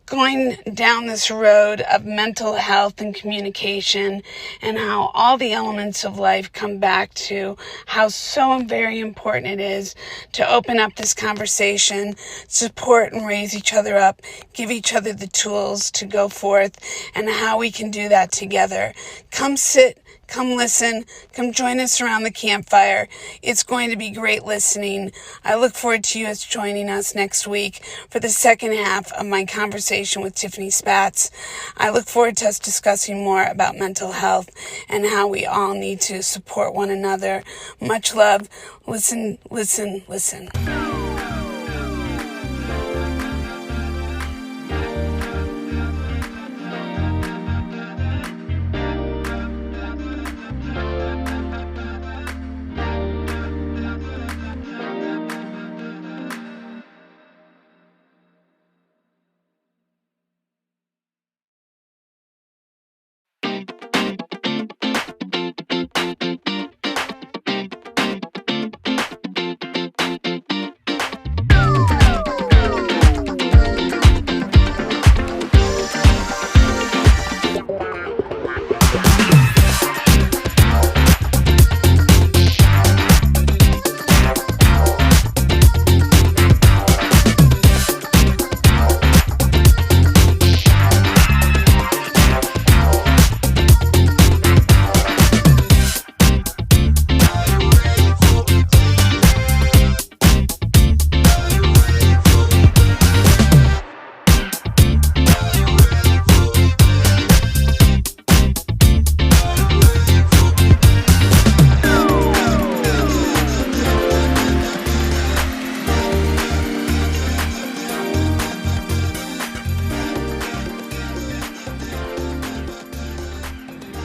going down this road of mental health and communication, and how all the elements of life come back to how so very important it is to open up this conversation, support and raise each other up, give each other the tools to go forth, and how we can do that together. Come sit, come listen, come join us around the campfire. It's going to be great listening. I look forward to you joining us next week for the second half of my conversation with Tiffany Spatz. I look forward to us discussing more about mental health and how we all need to support one another. Much love. Listen, listen, listen.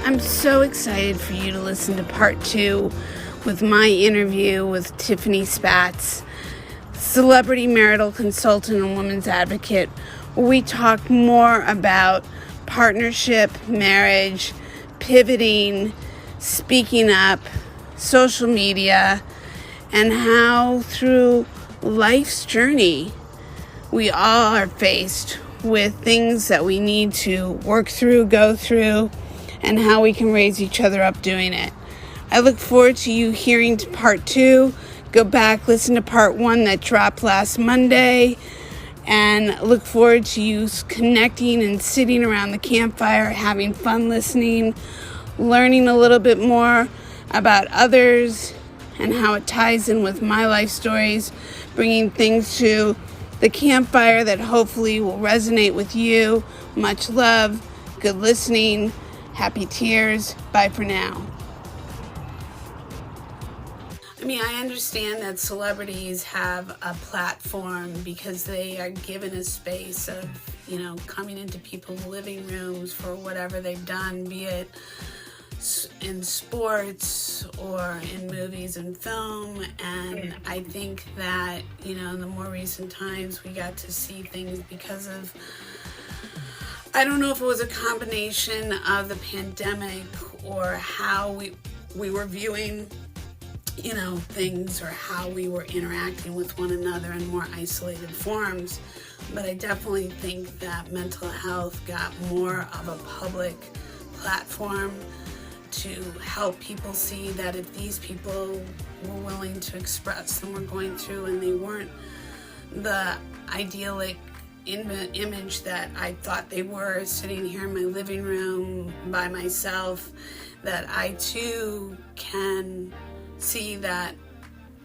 I'm so excited for you to listen to part 2 with my interview with Tiffany Spatz, celebrity marital consultant and women's advocate, where we talk more about partnership, marriage, pivoting, speaking up, social media, and how through life's journey we all are faced with things that we need to work through, go through, and how we can raise each other up doing it. I look forward to you hearing part 2. Go back, listen to part 1 that dropped last Monday, and look forward to you connecting and sitting around the campfire, having fun listening, learning a little bit more about others and how it ties in with my life stories, bringing things to the campfire that hopefully will resonate with you. Much love, good listening, happy tears. Bye for now. I mean, I understand that celebrities have a platform because they are given a space of, coming into people's living rooms for whatever they've done, be it in sports or in movies and film. And I think that, in the more recent times, we got to see things because of, I don't know if it was a combination of the pandemic or how we were viewing things, or how we were interacting with one another in more isolated forms. But I definitely think that mental health got more of a public platform to help people see that if these people were willing to express and were going through, and they weren't the idyllic image that I thought they were, sitting here in my living room by myself, that I too can see that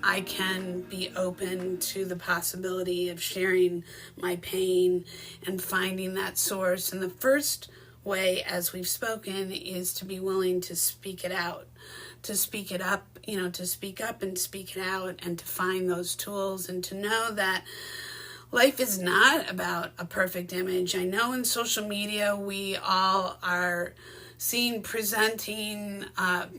I can be open to the possibility of sharing my pain and finding that source. And the first way, as we've spoken, is to be willing to speak it out, to speak it up, to speak up and speak it out, and to find those tools, and to know that life is not about a perfect image. I know in social media we all are seeing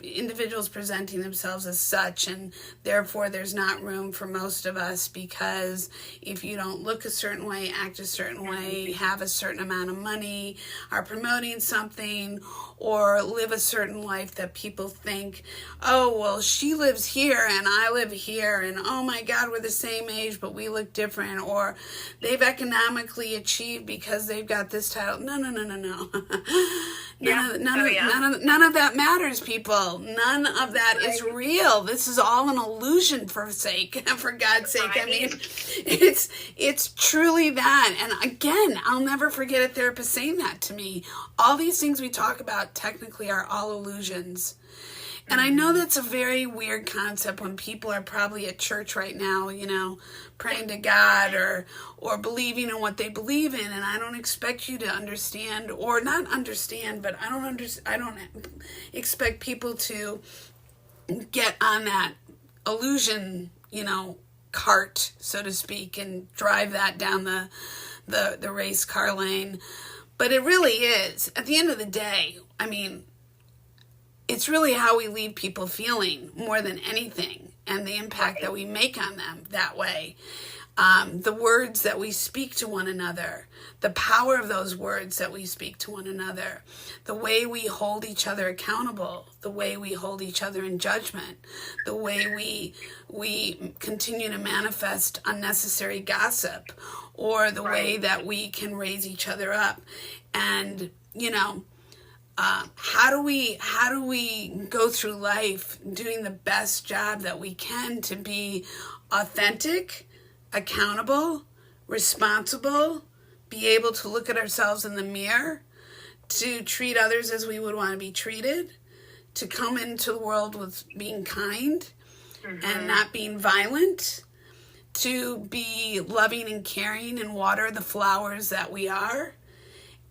individuals presenting themselves as such, and therefore there's not room for most of us, because if you don't look a certain way, act a certain way, have a certain amount of money, are promoting something, or live a certain life that people think, oh, well, she lives here and I live here, and oh my God, we're the same age, but we look different, or they've economically achieved because they've got this title. No. None of that matters, people. None of that is real. This is all an illusion, for God's sake. I mean, it's truly that. And again, I'll never forget a therapist saying that to me. All these things we talk about technically are all illusions. And I know that's a very weird concept when people are probably at church right now, praying to God or believing in what they believe in. And I don't expect you to understand, or not understand, but I don't expect people to get on that illusion, cart, so to speak, and drive that down the race car lane. But it really is, at the end of the day, I mean, it's really how we leave people feeling more than anything, and the impact that we make on them that way. The words that we speak to one another, the power of those words that we speak to one another, the way we hold each other accountable, the way we hold each other in judgment, the way we continue to manifest unnecessary gossip, or the way that we can raise each other up. And, how do we go through life doing the best job that we can to be authentic, accountable, responsible, be able to look at ourselves in the mirror, to treat others as we would want to be treated, to come into the world with being kind and not being violent, to be loving and caring and water the flowers that we are,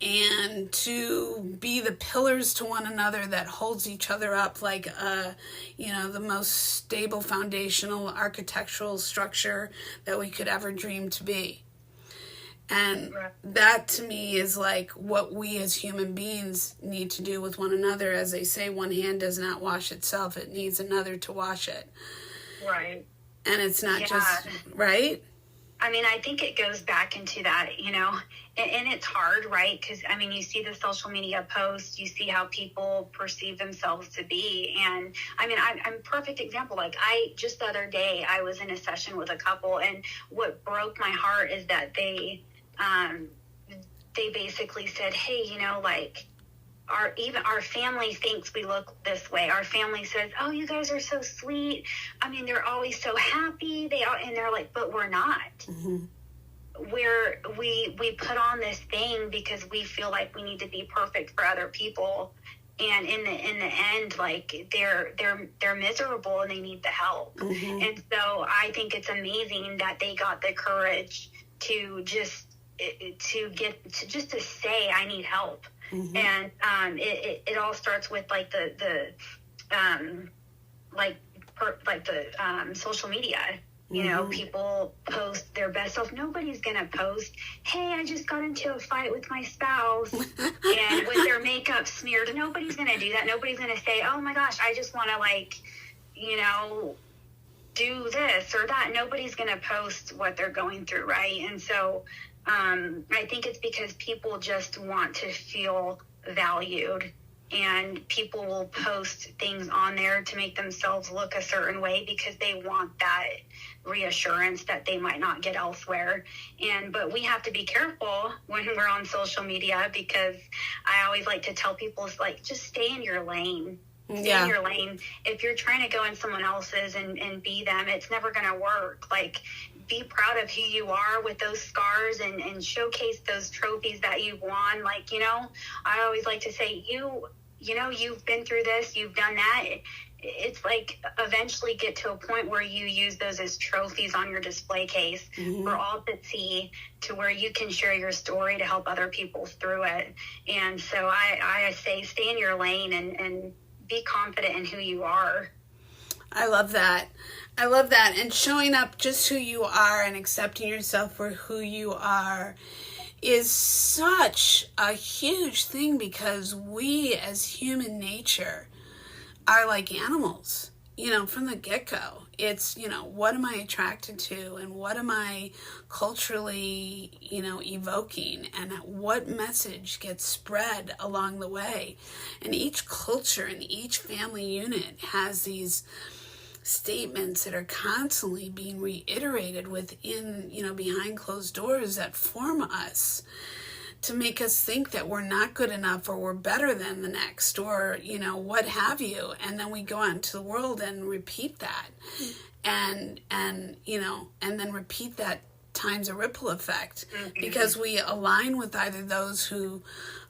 and to be the pillars to one another that holds each other up like the most stable foundational architectural structure that we could ever dream to be. And that to me is like what we as human beings need to do with one another. As they say, one hand does not wash itself, it needs another to wash it. Right. And it's not just right. I mean, I think it goes back into that, and it's hard, right? Because, I mean, you see the social media posts, you see how people perceive themselves to be. And, I mean, I'm a perfect example. Like, just the other day, I was in a session with a couple, and what broke my heart is that they basically said, hey, our family thinks we look this way. Our family says, oh, you guys are so sweet. I mean, they're always so happy. And they're like, but we're not. Mm-hmm. We put on this thing because we feel like we need to be perfect for other people. And in the end, like they're miserable and they need the help. Mm-hmm. And so I think it's amazing that they got the courage to just to say, I need help. Mm-hmm. And it all starts with like the social media. You know, people post their best self. Nobody's going to post, hey, I just got into a fight with my spouse and with their makeup smeared. Nobody's going to do that. Nobody's going to say, oh my gosh, I just want to, like, you know, do this or that. Nobody's going to post what they're going through, right? And so I think it's because people just want to feel valued. And people will post things on there to make themselves look a certain way because they want that reassurance that they might not get elsewhere. But we have to be careful when we're on social media, because I always like to tell people, it's like, just stay in your lane. Stay in your lane. If you're trying to go in someone else's and be them, it's never going to work. Like, be proud of who you are with those scars and showcase those trophies that you've won. Like, you know, I always like to say, you know, you've been through this, you've done that. It's like, eventually get to a point where you use those as trophies on your display case for all to see, to where you can share your story to help other people through it. And so I say, stay in your lane and be confident in who you are. I love that. I love that. And showing up just who you are and accepting yourself for who you are is such a huge thing, because we as human nature are like animals, you know, from the get-go. It's, you know, what am I attracted to and what am I culturally, you know, evoking, and what message gets spread along the way. And each culture and each family unit has these statements that are constantly being reiterated within, you know, behind closed doors, that form us to make us think that we're not good enough or we're better than the next, or, you know, what have you. And then we go out into the world and repeat that and you know, and then repeat that times a ripple effect, because we align with either those who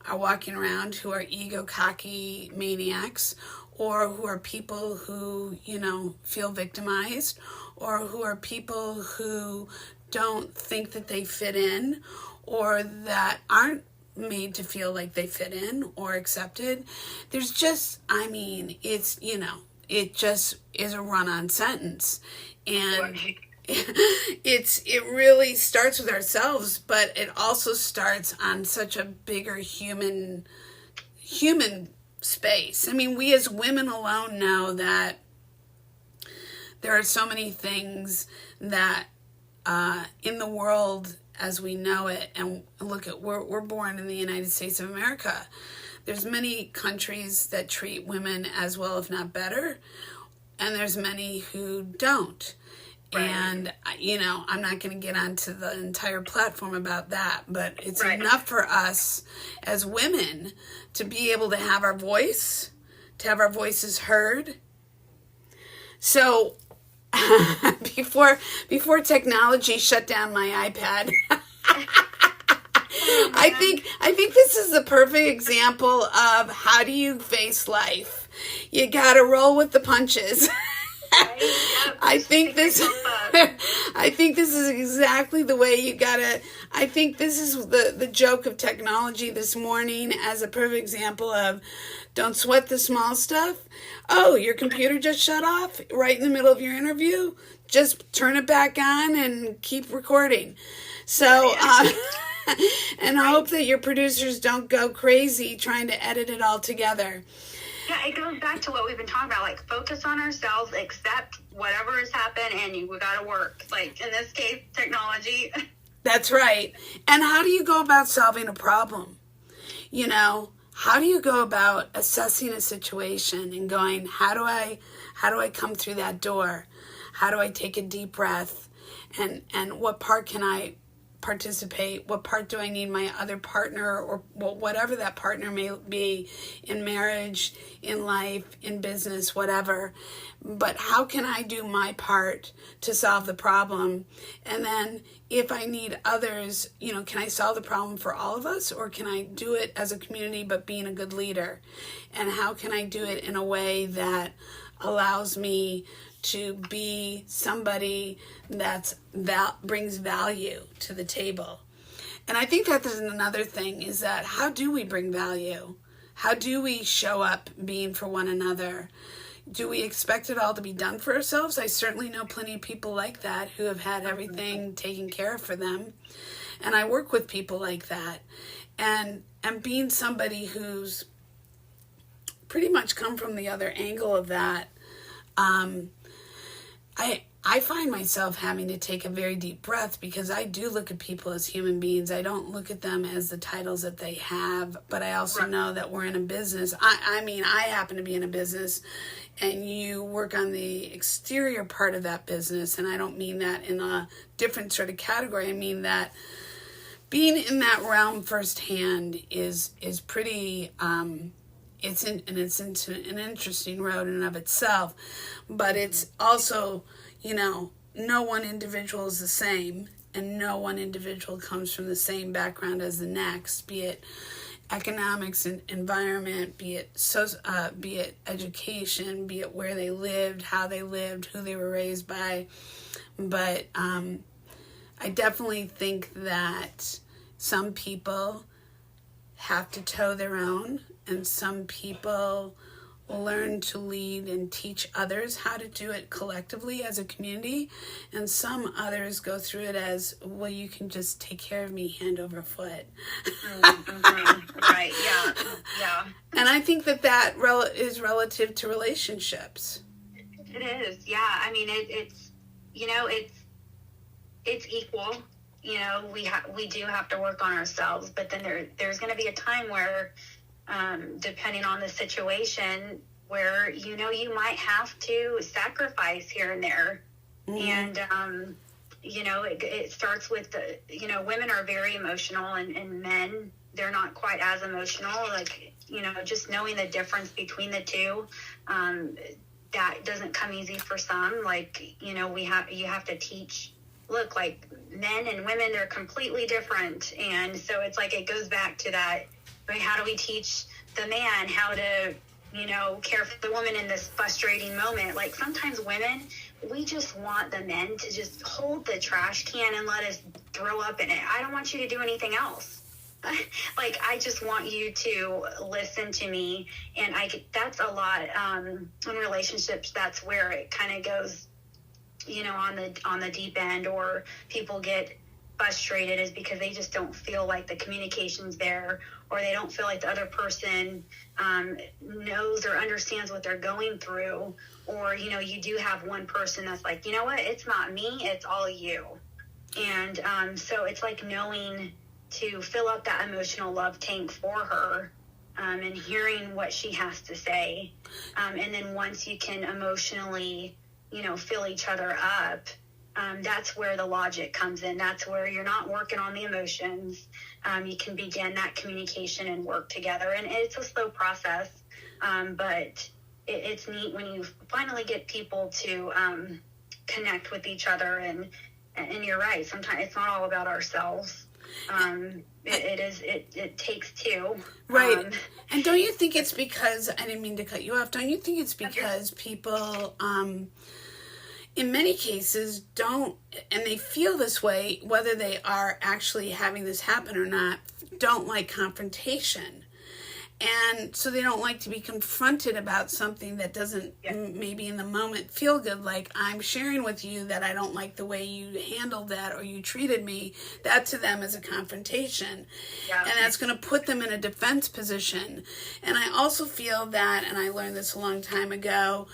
are walking around who are ego cocky maniacs, or who are people who, you know, feel victimized, or who are people who don't think that they fit in, or that aren't made to feel like they fit in or accepted. There's just, I mean, it's, you know, it just is a run-on sentence. And it really starts with ourselves, but it also starts on such a bigger human space. I mean, we as women alone know that there are so many things that in the world as we know it, and look at, we're born in the United States of America. There's many countries that treat women as well, if not better, and there's many who don't. Right. And, you know, I'm not going to get onto the entire platform about that, but it's enough for us as women to be able to have our voice, to have our voices heard. So before technology shut down my iPad, I think this is the perfect example of how do you face life. You got to roll with the punches. I think this is exactly the way you gotta. I think this is the joke of technology this morning as a perfect example of, don't sweat the small stuff. Oh, your computer just shut off right in the middle of your interview. Just turn it back on and keep recording. So, and I hope that your producers don't go crazy trying to edit it all together. Yeah, it goes back to what we've been talking about, like, focus on ourselves, accept whatever has happened, and we got to work. Like, in this case, technology. That's right. And how do you go about solving a problem? You know, how do you go about assessing a situation and going, how do I come through that door? How do I take a deep breath? And what part can I participate? What part do I need my other partner, or whatever that partner may be, in marriage, in life, in business, whatever. But how can I do my part to solve the problem? And then if I need others, you know, can I solve the problem for all of us, or can I do it as a community but being a good leader? And how can I do it in a way that allows me to be somebody that brings value to the table? And I think that is another thing, is that how do we bring value? How do we show up being for one another? Do we expect it all to be done for ourselves? I certainly know plenty of people like that who have had everything taken care of for them. And I work with people like that. And being somebody who's pretty much come from the other angle of that, I find myself having to take a very deep breath, because I do look at people as human beings. I don't look at them as the titles that they have, but I also know that we're in a business. I mean, I happen to be in a business, and you work on the exterior part of that business, and I don't mean that in a different sort of category. I mean that being in that realm firsthand is pretty... It's an interesting road in and of itself, but it's also, no one individual is the same, and no one individual comes from the same background as the next, be it economics and environment, be it education, be it where they lived, how they lived, who they were raised by. But I definitely think that some people have to toe their own, and some people learn to lead and teach others how to do it collectively as a community, and some others go through it as, well, you can just take care of me hand over foot. Right, yeah. And I think that is relative to relationships. It is, yeah. I mean, it's equal. We do have to work on ourselves, but then there's going to be a time where, depending on the situation, where you might have to sacrifice here and there. And it starts with women are very emotional, and men, they're not quite as emotional. Like, just knowing the difference between the two, that doesn't come easy for some. Like, you have to teach, look, like, men and women, they're completely different. And so it's like, it goes back to that, right? How do we teach the man how to, care for the woman in this frustrating moment? Like, sometimes women, we just want the men to just hold the trash can and let us throw up in it. I don't want you to do anything else. Like, I just want you to listen to me. And that's a lot, in relationships, that's where it kind of goes, on the deep end, or people get frustrated, is because they just don't feel like the communication's there, or they don't feel like the other person knows or understands what they're going through. Or, you do have one person that's like, you know what, it's not me, it's all you. And so it's like knowing to fill up that emotional love tank for her, and hearing what she has to say. And then once you can emotionally, fill each other up, that's where the logic comes in. That's where you're not working on the emotions. You can begin that communication and work together. And it's a slow process, but it's neat when you finally get people to connect with each other. And you're right, sometimes it's not all about ourselves. It takes two. Right. And don't you think it's because, I didn't mean to cut you off, don't you think it's because people, in many cases, don't, and they feel this way, whether they are actually having this happen or not, don't like confrontation. And so they don't like to be confronted about something that doesn't maybe in the moment feel good. Like, I'm sharing with you that I don't like the way you handled that or you treated me. That to them is a confrontation. Yeah. And that's going to put them in a defense position. And I also feel that, and I learned this a long time ago,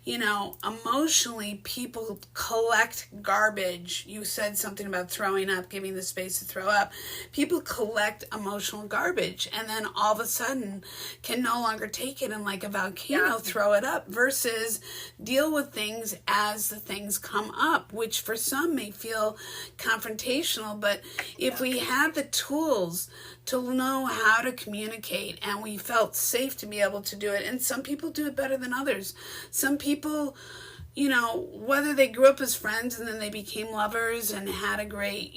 emotionally, people collect garbage. You said something about throwing up, giving the space to throw up. People collect emotional garbage, and then all of a sudden can no longer take it, and like a volcano, throw it up, versus deal with things as the things come up, which for some may feel confrontational. But if we had the tools to know how to communicate, and we felt safe to be able to do it, and some people do it better than others. Some people, whether they grew up as friends and then they became lovers and had a great,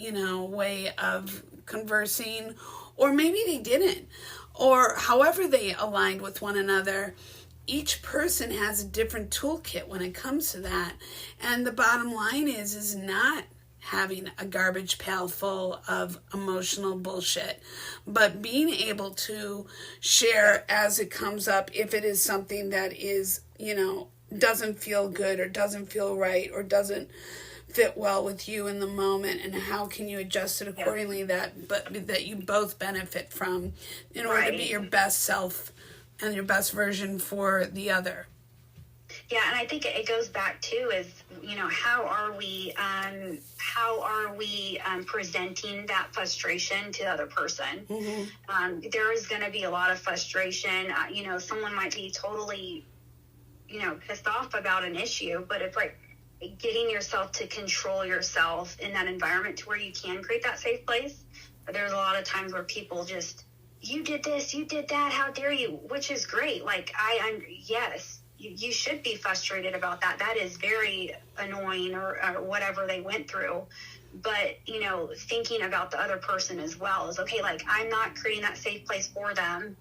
way of conversing, or maybe they didn't, or however they aligned with one another, each person has a different toolkit when it comes to that. And the bottom line is not having a garbage pail full of emotional bullshit, but being able to share as it comes up, if it is something that is, doesn't feel good or doesn't feel right or doesn't fit well with you in the moment, and how can you adjust it accordingly that you both benefit from in order to be your best self and your best version for the other. Yeah, and I think it goes back to is, how are we presenting that frustration to the other person? Mm-hmm. There is going to be a lot of frustration. Someone might be totally, pissed off about an issue, but it's like getting yourself to control yourself in that environment to where you can create that safe place. There's a lot of times where people just, you did this, you did that, how dare you, which is great. Like, yes, you should be frustrated about that. That is very annoying or whatever they went through. But, thinking about the other person as well is, okay, like, I'm not creating that safe place for them.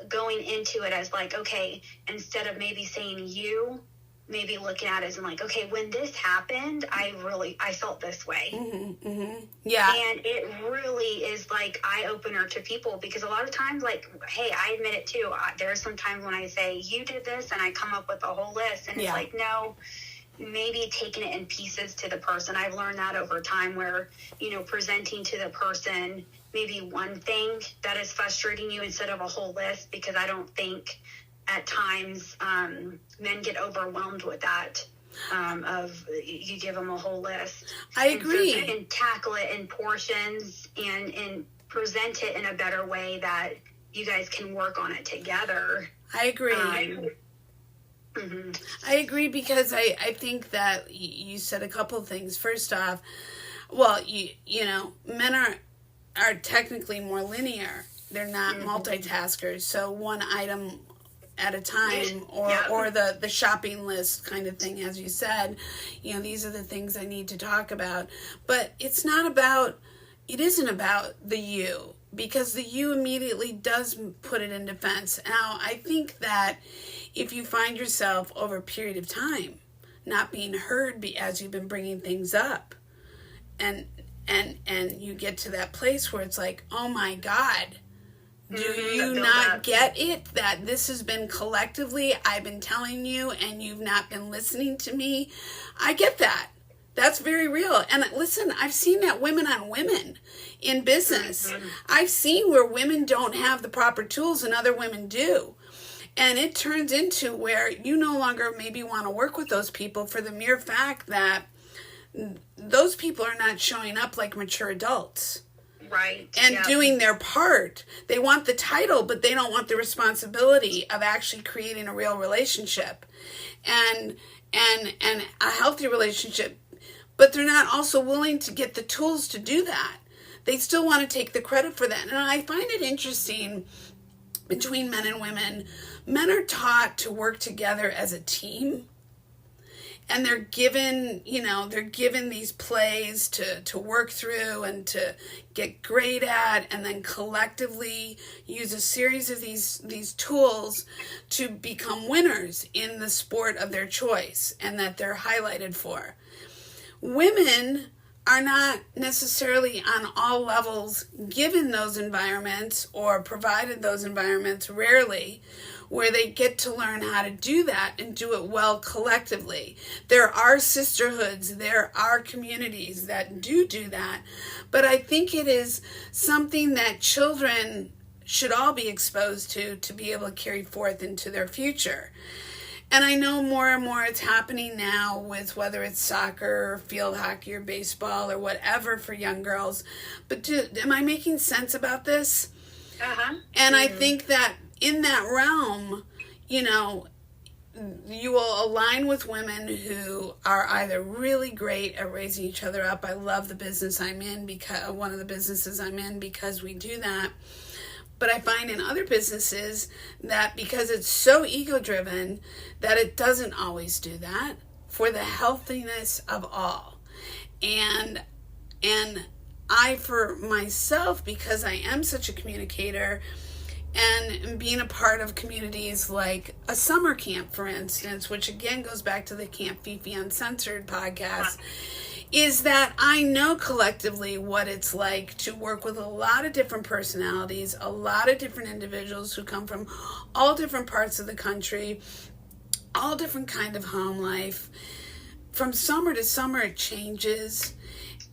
Going into it as like, okay, instead of maybe saying you, maybe looking at it as like, okay, when this happened, I felt this way. Mm-hmm, mm-hmm. Yeah. And it really is like eye-opener to people, because a lot of times, like, hey, I admit it too. There are some times when I say, you did this, and I come up with a whole list, and it's like, no, maybe taking it in pieces to the person. I've learned that over time where, presenting to the person maybe one thing that is frustrating you instead of a whole list, because I don't think at times men get overwhelmed with that, of you give them a whole list. I agree. And so you can tackle it in portions and present it in a better way that you guys can work on it together. I agree. Mm-hmm. I agree, because I think that you said a couple of things. First off, well, men are technically more linear. They're not multitaskers. So one item at a time, or the shopping list kind of thing, as you said, these are the things I need to talk about. But it isn't about the you, because the you immediately does put it in defense. Now, I think that if you find yourself over a period of time not being heard as you've been bringing things up, and you get to that place where it's like, oh my God, do you not get it that this has been collectively, I've been telling you, and you've not been listening to me? I get that. That's very real. And listen, I've seen that women on women in business. I've seen where women don't have the proper tools and other women do. And it turns into where you no longer maybe want to work with those people for the mere fact that those people are not showing up like mature adults. Right. And doing their part. They want the title, but they don't want the responsibility of actually creating a real relationship and a healthy relationship. But they're not also willing to get the tools to do that. They still want to take the credit for that. And I find it interesting between men and women. Men are taught to work together as a team. And they're given these plays to work through and to get great at, and then collectively use a series of these tools to become winners in the sport of their choice and that they're highlighted for. Women are not necessarily on all levels given those environments or provided those environments, rarely, where they get to learn how to do that and do it well collectively. There are sisterhoods, there are communities that do that, but I think it is something that children should all be exposed to be able to carry forth into their future. And I know more and more it's happening now with whether it's soccer or field hockey or baseball or whatever for young girls. But am I making sense about this? Uh-huh. And I think that in that realm, you will align with women who are either really great at raising each other up. I love the business I'm in, because one of the businesses I'm in, because we do that. But I find in other businesses that because it's so ego-driven that it doesn't always do that for the healthiness of all. And I, for myself, because I am such a communicator, and being a part of communities like a summer camp, for instance, which again goes back to the Camp Fifi Uncensored podcast, is that I know collectively what it's like to work with a lot of different personalities, a lot of different individuals who come from all different parts of the country, all different kind of home life. From summer to summer, it changes.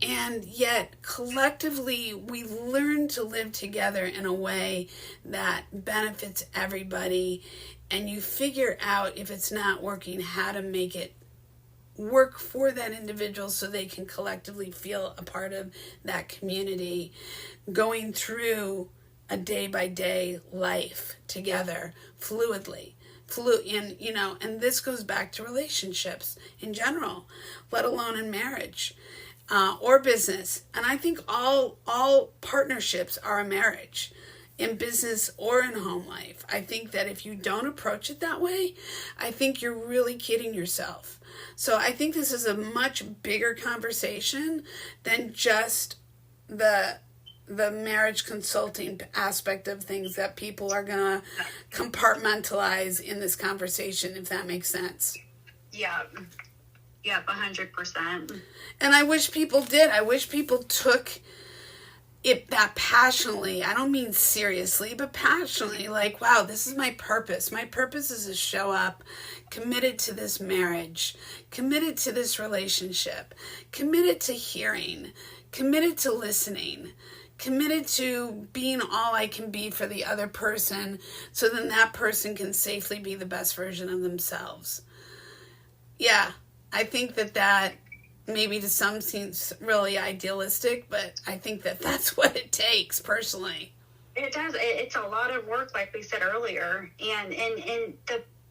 And yet, collectively, we learn to live together in a way that benefits everybody. And you figure out, if it's not working, how to make it work for that individual so they can collectively feel a part of that community, going through a day-by-day life together fluidly. And this goes back to relationships in general, let alone in marriage. Or business. And I think all partnerships are a marriage, in business or in home life. I think that if you don't approach it that way, I think you're really kidding yourself. So I think this is a much bigger conversation than just the marriage consulting aspect of things that people are going to compartmentalize in this conversation, if that makes sense. Yeah. Yep, 100%. And I wish people did. I wish people took it that passionately. I don't mean seriously, but passionately. Like, wow, this is my purpose. My purpose is to show up committed to this marriage, committed to this relationship, committed to hearing, committed to listening, committed to being all I can be for the other person, so then that person can safely be the best version of themselves. Yeah. I think that maybe to some seems really idealistic, but I think that that's what it takes, personally. It does. It's a lot of work, like we said earlier, and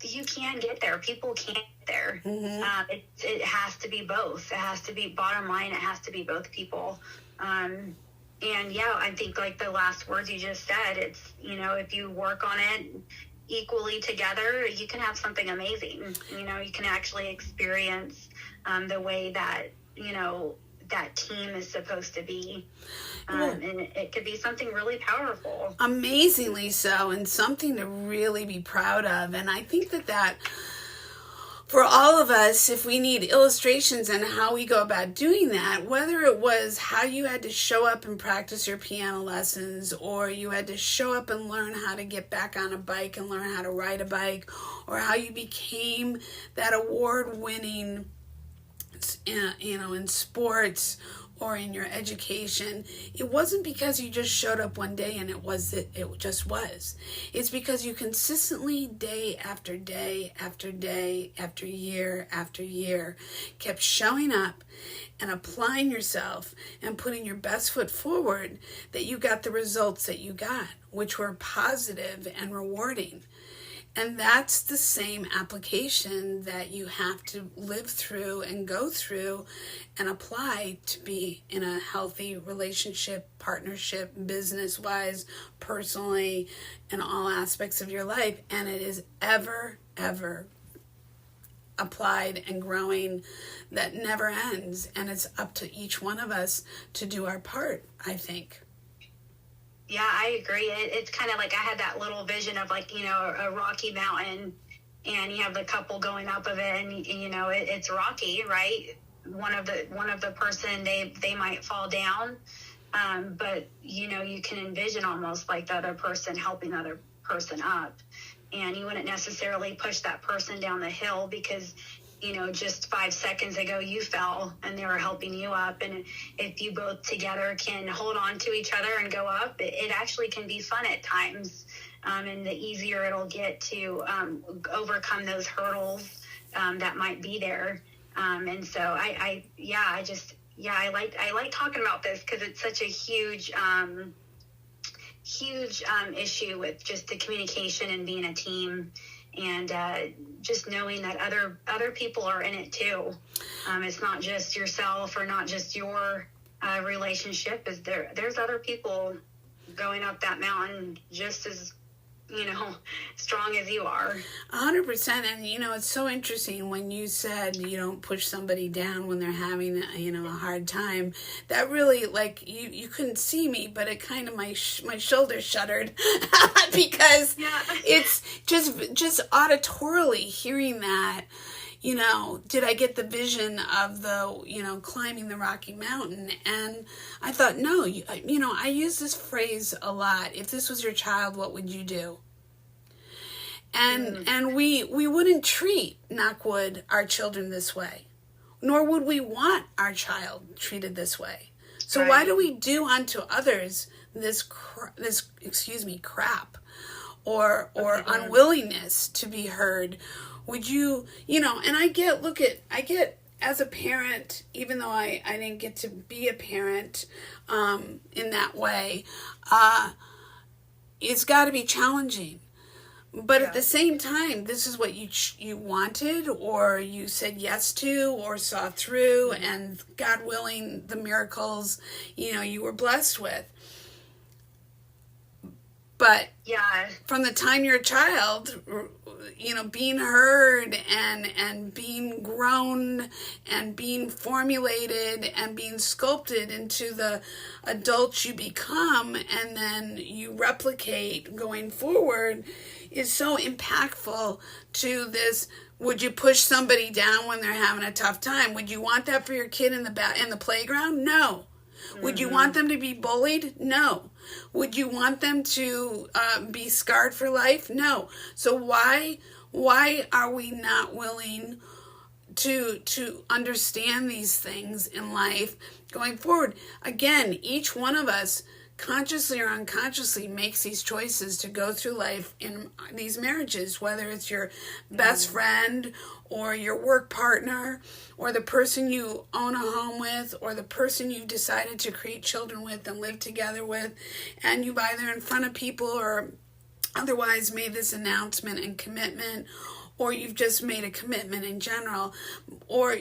you can get there. People can get there. Mm-hmm. It has to be both. It has to be, bottom line, it has to be both people. And yeah, I think like the last words you just said, it's, if you work on it equally together, you can have something amazing. You can actually experience the way that that team is supposed to be, and it could be something really powerful, amazingly so, and something to really be proud of. And I think that for all of us, if we need illustrations on how we go about doing that, whether it was how you had to show up and practice your piano lessons, or you had to show up and learn how to get back on a bike and learn how to ride a bike, or how you became that award-winning, in sports or in your education, it wasn't because you just showed up one day and it just was. It's because you consistently, day after day after day after year after year, kept showing up and applying yourself and putting your best foot forward, that you got the results that you got, which were positive and rewarding. And that's the same application that you have to live through and go through and apply to be in a healthy relationship, partnership, business-wise, personally, in all aspects of your life. And it is ever, ever applied and growing, that never ends. And it's up to each one of us to do our part, I think. Yeah, I agree. It's kind of like I had that little vision of like, a rocky mountain, and you have the couple going up of it, and it's rocky, right? One of the person, they might fall down, but you can envision almost like the other person helping the other person up, and you wouldn't necessarily push that person down the hill because just 5 seconds ago you fell and they were helping you up. And if you both together can hold on to each other and go up, it actually can be fun at times. And the easier it'll get to overcome those hurdles that might be there. And so I like talking about this because it's such a huge issue with just the communication and being a team. And just knowing that other people are in it too. It's not just yourself or not just your relationship. There's other people going up that mountain just as strong as you are. 100%. And it's so interesting when you said you don't push somebody down when they're having a hard time. That really, like, you couldn't see me, but it kind of my shoulders shuddered because it's just auditorily hearing that. Did I get the vision of the, climbing the Rocky Mountain? And I thought, no, I use this phrase a lot. If this was your child, what would you do? And we wouldn't treat, knock wood, our children this way. Nor would we want our child treated this way. So why do we do unto others this crap or unwillingness to be heard? Would you, and I get as a parent, even though I didn't get to be a parent in that way, it's got to be challenging. But at the same time, this is what you wanted, or you said yes to, or saw through, and God willing, the miracles, you were blessed with. But from the time you're a child, being heard and being grown and being formulated and being sculpted into the adult you become, and then you replicate going forward, is so impactful to this. Would you push somebody down when they're having a tough time? Would you want that for your kid in the playground? No. Would you want them to be bullied? No. Would you want them to be scarred for life? No. So why are we not willing to understand these things in life going forward? Again, each one of us, consciously or unconsciously, makes these choices to go through life in these marriages, whether it's your best friend or your work partner or the person you own a home with or the person you've decided to create children with and live together with, and you've either in front of people or otherwise made this announcement and commitment, or you've just made a commitment in general, or,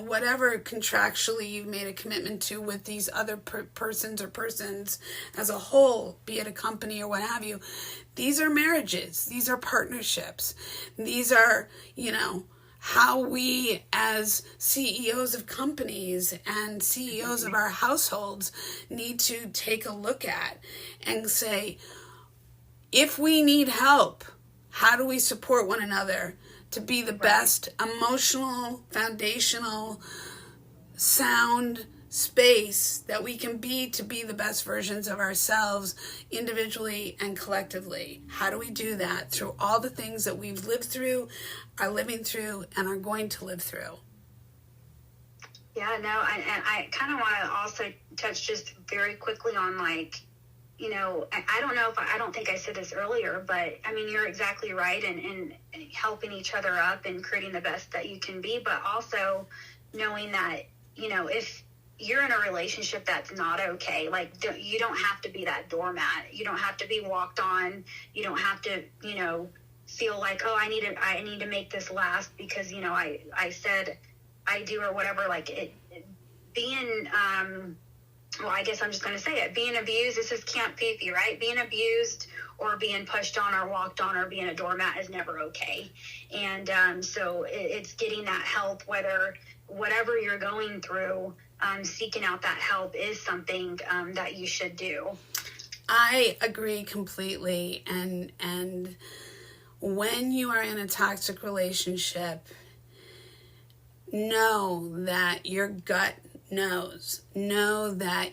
whatever contractually you've made a commitment to with these other persons or persons as a whole, be it a company or what have you. These are marriages. These are partnerships. These are, how we as CEOs of companies and CEOs of our households need to take a look at and say, if we need help, how do we support one another to be the best emotional, foundational, sound space that we can be to be the best versions of ourselves individually and collectively? How do we do that through all the things that we've lived through, are living through, and are going to live through? Yeah, no, I kind of want to also touch just very quickly on I don't know I don't think I said this earlier, but I mean, you're exactly right in helping each other up and creating the best that you can be, but also knowing that, if you're in a relationship that's not okay, you don't have to be that doormat. You don't have to be walked on. You don't have to, feel like, oh, I need to make this last because, I said I do or whatever. Being, well, I guess I'm just going to say it. Being abused, this is Camp Fifi, right? Being abused or being pushed on or walked on or being a doormat is never okay. And so it's getting that help, whatever you're going through, seeking out that help is something that you should do. I agree completely. And when you are in a toxic relationship, know that your gut knows. Know that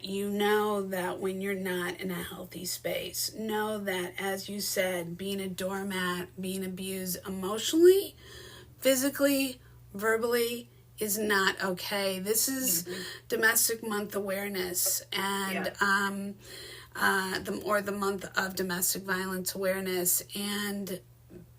when you're not in a healthy space. Know that, as you said, being a doormat, being abused emotionally, physically, verbally, is not okay. This is Domestic Month Awareness, and the month of Domestic Violence Awareness, and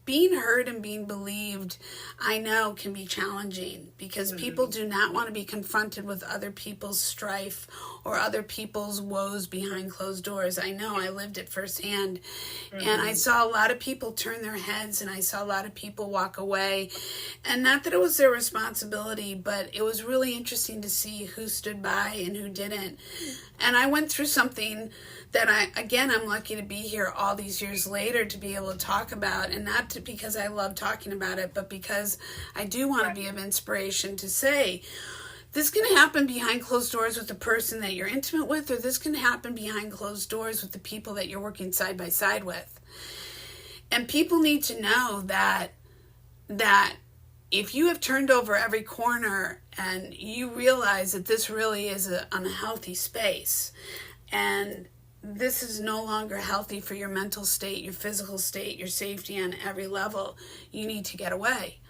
being heard and being believed, I know, can be challenging because people do not want to be confronted with other people's strife or other people's woes behind closed doors. I know, I lived it firsthand. And I saw a lot of people turn their heads, and I saw a lot of people walk away. And not that it was their responsibility, but it was really interesting to see who stood by and who didn't. And I went through something that I'm lucky to be here all these years later to be able to talk about, and not because I love talking about it, but because I do want to be of inspiration to say, this can happen behind closed doors with the person that you're intimate with, or this can happen behind closed doors with the people that you're working side by side with. And people need to know that if you have turned over every corner and you realize that this really is an unhealthy space, and this is no longer healthy for your mental state, your physical state, your safety on every level, you need to get away.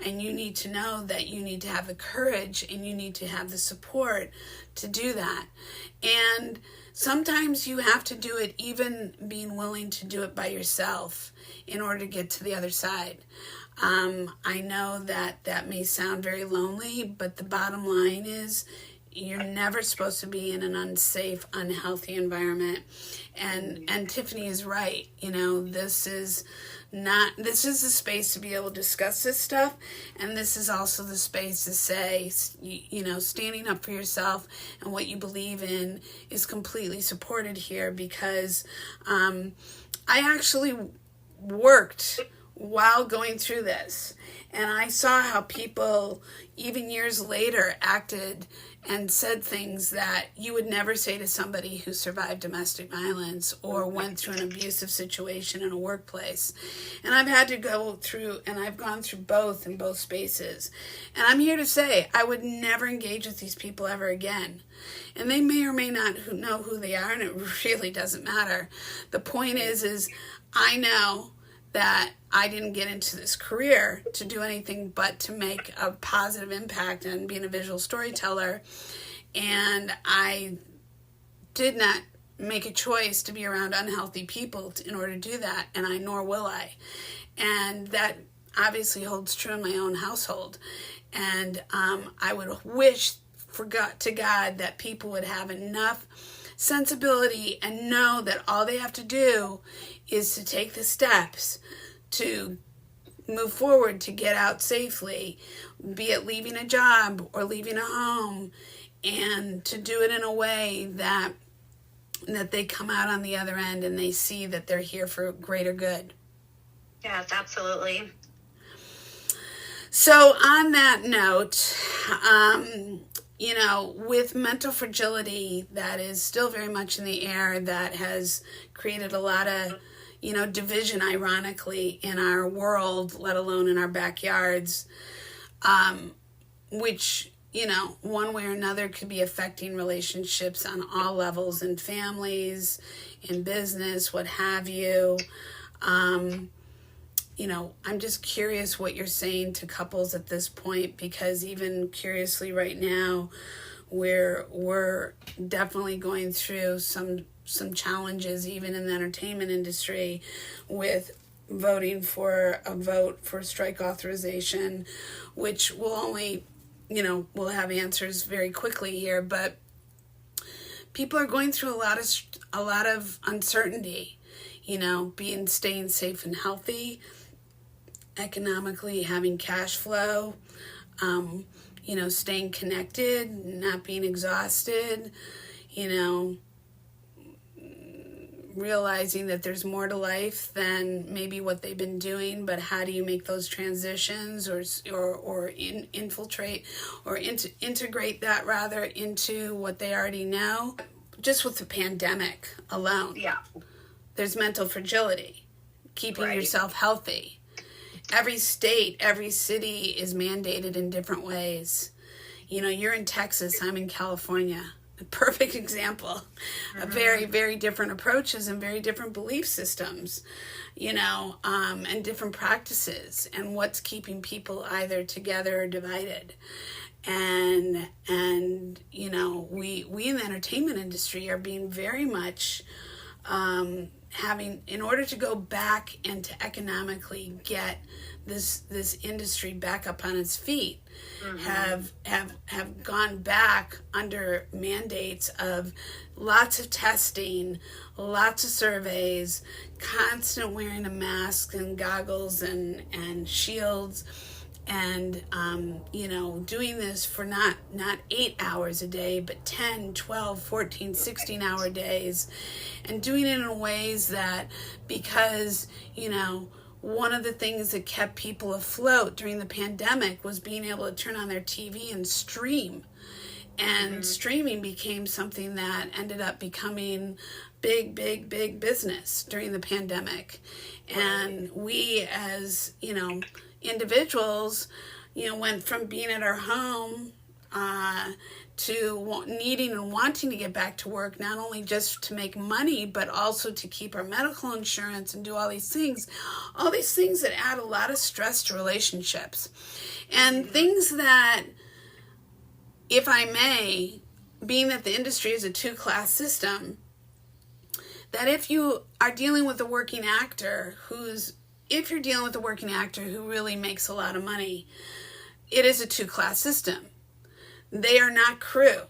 And you need to know that you need to have the courage and you need to have the support to do that. And sometimes you have to do it, even being willing to do it by yourself in order to get to the other side. I know that may sound very lonely, but the bottom line is you're never supposed to be in an unsafe, unhealthy environment. And Tiffany is right. This is the space to be able to discuss this stuff, and this is also the space to say, standing up for yourself and what you believe in is completely supported here, because I actually worked while going through this, and I saw how people, even years later, acted and said things that you would never say to somebody who survived domestic violence or went through an abusive situation in a workplace. And I've had to go through, and I've gone through both in both spaces. And I'm here to say I would never engage with these people ever again. And they may or may not know who they are, and it really doesn't matter. The point is I know that I didn't get into this career to do anything but to make a positive impact and being a visual storyteller. And I did not make a choice to be around unhealthy people in order to do that, and nor will I. And that obviously holds true in my own household. And I would wish to God that people would have enough sensibility and know that all they have to do is to take the steps to move forward, to get out safely, be it leaving a job or leaving a home, and to do it in a way that they come out on the other end and they see that they're here for greater good. Yes, absolutely. So on that note, with mental fragility that is still very much in the air, that has created a lot of, division, ironically, in our world, let alone in our backyards, which, one way or another could be affecting relationships on all levels, in families, in business, what have you. I'm just curious what you're saying to couples at this point, because even curiously right now, we're definitely going through some challenges, even in the entertainment industry, with voting for a vote for strike authorization, which will only, we'll have answers very quickly here, but people are going through a lot of uncertainty, staying safe and healthy, economically having cash flow, staying connected, not being exhausted, realizing that there's more to life than maybe what they've been doing, but how do you make those transitions or infiltrate or integrate that rather into what they already know? Just with the pandemic alone, there's mental fragility, keeping yourself healthy. Every state, every city is mandated in different ways. You're in Texas, I'm in California. A perfect example of very, very different approaches and very different belief systems, and different practices, and what's keeping people either together or divided. And we in the entertainment industry are being very much having, in order to go back and to economically get this industry back up on its feet, have gone back under mandates of lots of testing, lots of surveys, constant wearing of masks and goggles and shields, and doing this for not 8 hours a day, but 10, 12, 14, 16 hour days, and doing it in ways that, because one of the things that kept people afloat during the pandemic was being able to turn on their TV and stream. And streaming became something that ended up becoming big business during the pandemic. And we as, individuals, went from being at our home to needing and wanting to get back to work, not only just to make money, but also to keep our medical insurance and do all these things that add a lot of stress to relationships. And things that, if I may, being that the industry is a two-class system, that if you are dealing with a working actor who really makes a lot of money, it is a two-class system. They are not crew.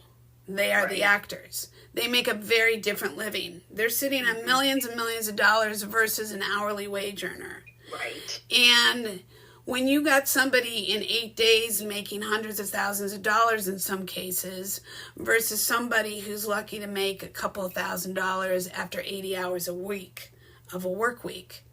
They are the actors. They make a very different living. They're sitting on millions and millions of dollars versus an hourly wage earner. Right. And when you got somebody in 8 days making hundreds of thousands of dollars in some cases versus somebody who's lucky to make a couple of $1,000s after 80 hours a week of a work week,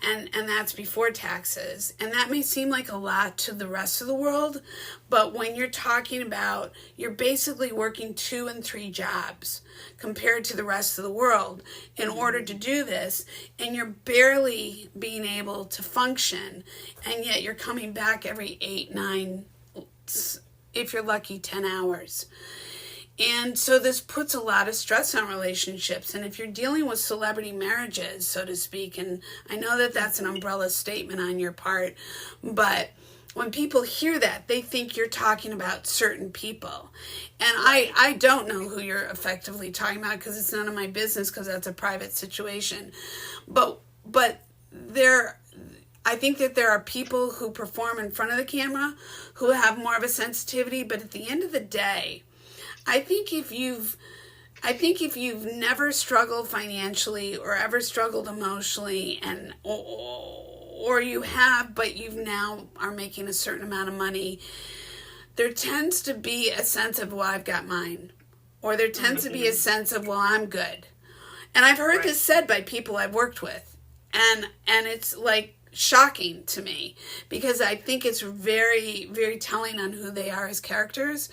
and that's before taxes. And that may seem like a lot to the rest of the world, but when you're talking about, you're basically working 2 and 3 jobs compared to the rest of the world in order to do this, and you're barely being able to function, and yet you're coming back every 8, 9, if you're lucky, 10 hours. And so this puts a lot of stress on relationships. And if you're dealing with celebrity marriages, so to speak, and I know that that's an umbrella statement on your part, but when people hear that, they think you're talking about certain people. And I don't know who you're effectively talking about because it's none of my business, because that's a private situation. But I think that there are people who perform in front of the camera who have more of a sensitivity, but at the end of the day, I think if you've never struggled financially or ever struggled emotionally, or you have, but you've now are making a certain amount of money, there tends to be a sense of, well, I've got mine. Or there tends to be a sense of, well, I'm good. And I've heard this said by people I've worked with. And it's like shocking to me, because I think it's very, very telling on who they are as characters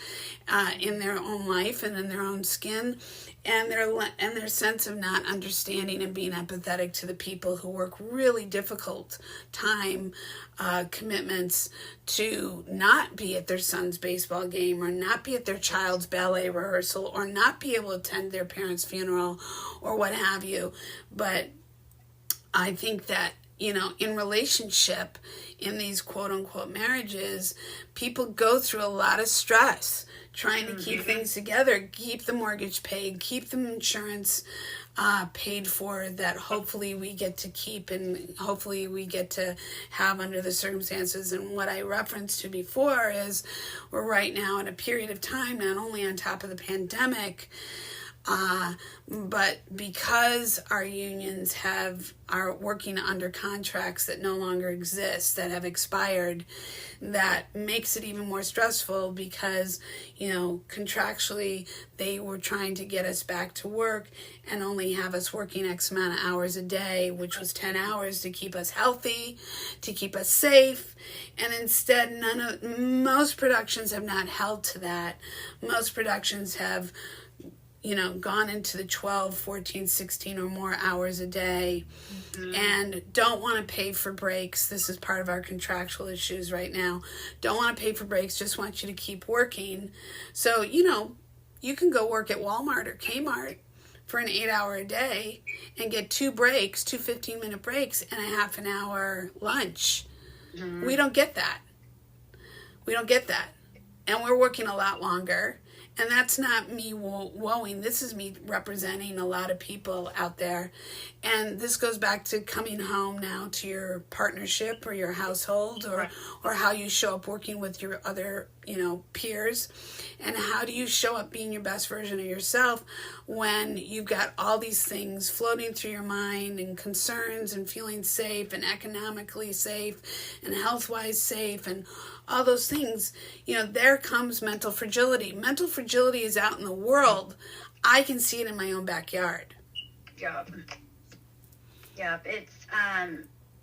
in their own life and in their own skin, and their sense of not understanding and being empathetic to the people who work really difficult time commitments to not be at their son's baseball game, or not be at their child's ballet rehearsal, or not be able to attend their parents' funeral, or what have you. But I think that, in relationship, in these quote-unquote marriages, people go through a lot of stress trying to keep things together, keep the mortgage paid, keep the insurance paid for, that hopefully we get to keep and hopefully we get to have under the circumstances. And what I referenced to before is we're right now in a period of time, not only on top of the pandemic, but because our unions are working under contracts that no longer exist, that have expired, that makes it even more stressful, because, contractually they were trying to get us back to work and only have us working X amount of hours a day, which was 10 hours, to keep us healthy, to keep us safe. And instead, most productions have not held to that. Most productions have gone into the 12, 14, 16 or more hours a day, and don't want to pay for breaks. This is part of our contractual issues right now. Don't want to pay for breaks, just want you to keep working. So, you can go work at Walmart or Kmart for an 8-hour a day and get 2 breaks, 2 15-minute breaks, and a half an hour lunch. We don't get that. And we're working a lot longer. And that's not me woeing. This is me representing a lot of people out there. And this goes back to coming home now to your partnership or your household, or how you show up working with your other, peers. And how do you show up being your best version of yourself when you've got all these things floating through your mind, and concerns, and feeling safe, and economically safe, and health-wise safe, and all those things. There comes mental fragility. Mental fragility is out in the world. I can see it in my own backyard. Yep.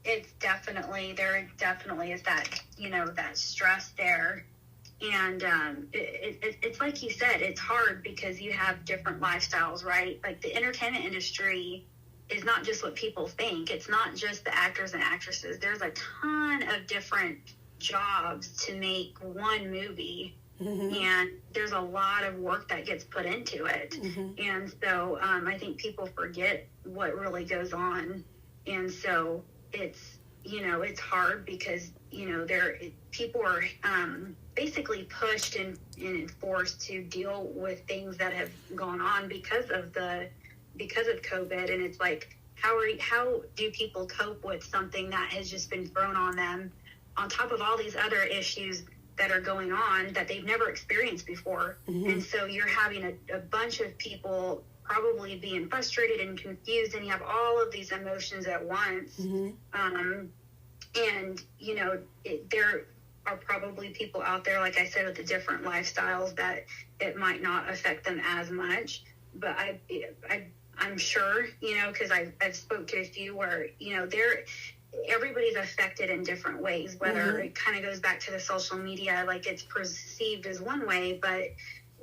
It's definitely, there definitely is that, that stress there. And it's like you said, it's hard because you have different lifestyles, right? Like the entertainment industry is not just what people think. It's not just the actors and actresses. There's a ton of different jobs to make one movie. And there's a lot of work that gets put into it. And so I think people forget what really goes on. And so it's, it's hard because, people are basically pushed and forced to deal with things that have gone on because of COVID. And it's like, how do people cope with something that has just been thrown on them on top of all these other issues that are going on that they've never experienced before? And so you're having a bunch of people probably being frustrated and confused, and you have all of these emotions at once. And, there are probably people out there, like I said, with the different lifestyles that it might not affect them as much. But I'm sure, because I've spoke to a few where, everybody's affected in different ways, whether it kind of goes back to the social media, like it's perceived as one way, but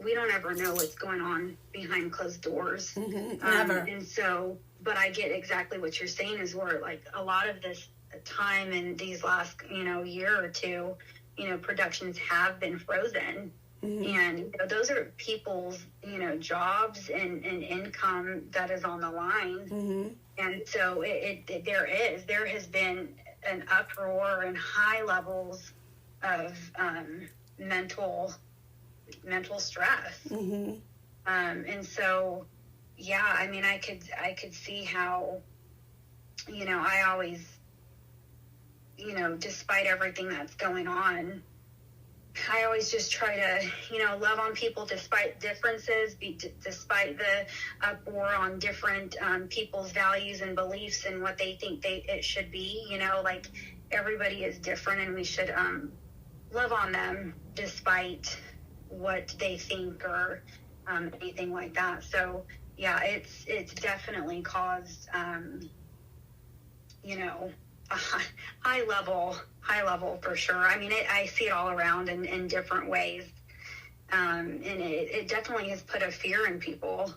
we don't ever know what's going on behind closed doors. Never. And so, but I get exactly what you're saying is where like a lot of this time in these last, year or two, productions have been frozen. And those are people's, jobs and income that is on the line. And so there has been an uproar and high levels of mental stress. And so, yeah, I mean, I could see how, I always, despite everything that's going on, I always just try to, love on people despite differences, despite the uproar on different people's values and beliefs and what they think it should be. Like everybody is different, and we should love on them despite what they think or anything like that. So yeah, it's definitely caused a high level for sure. I mean, I see it all around in different ways. And it definitely has put a fear in people.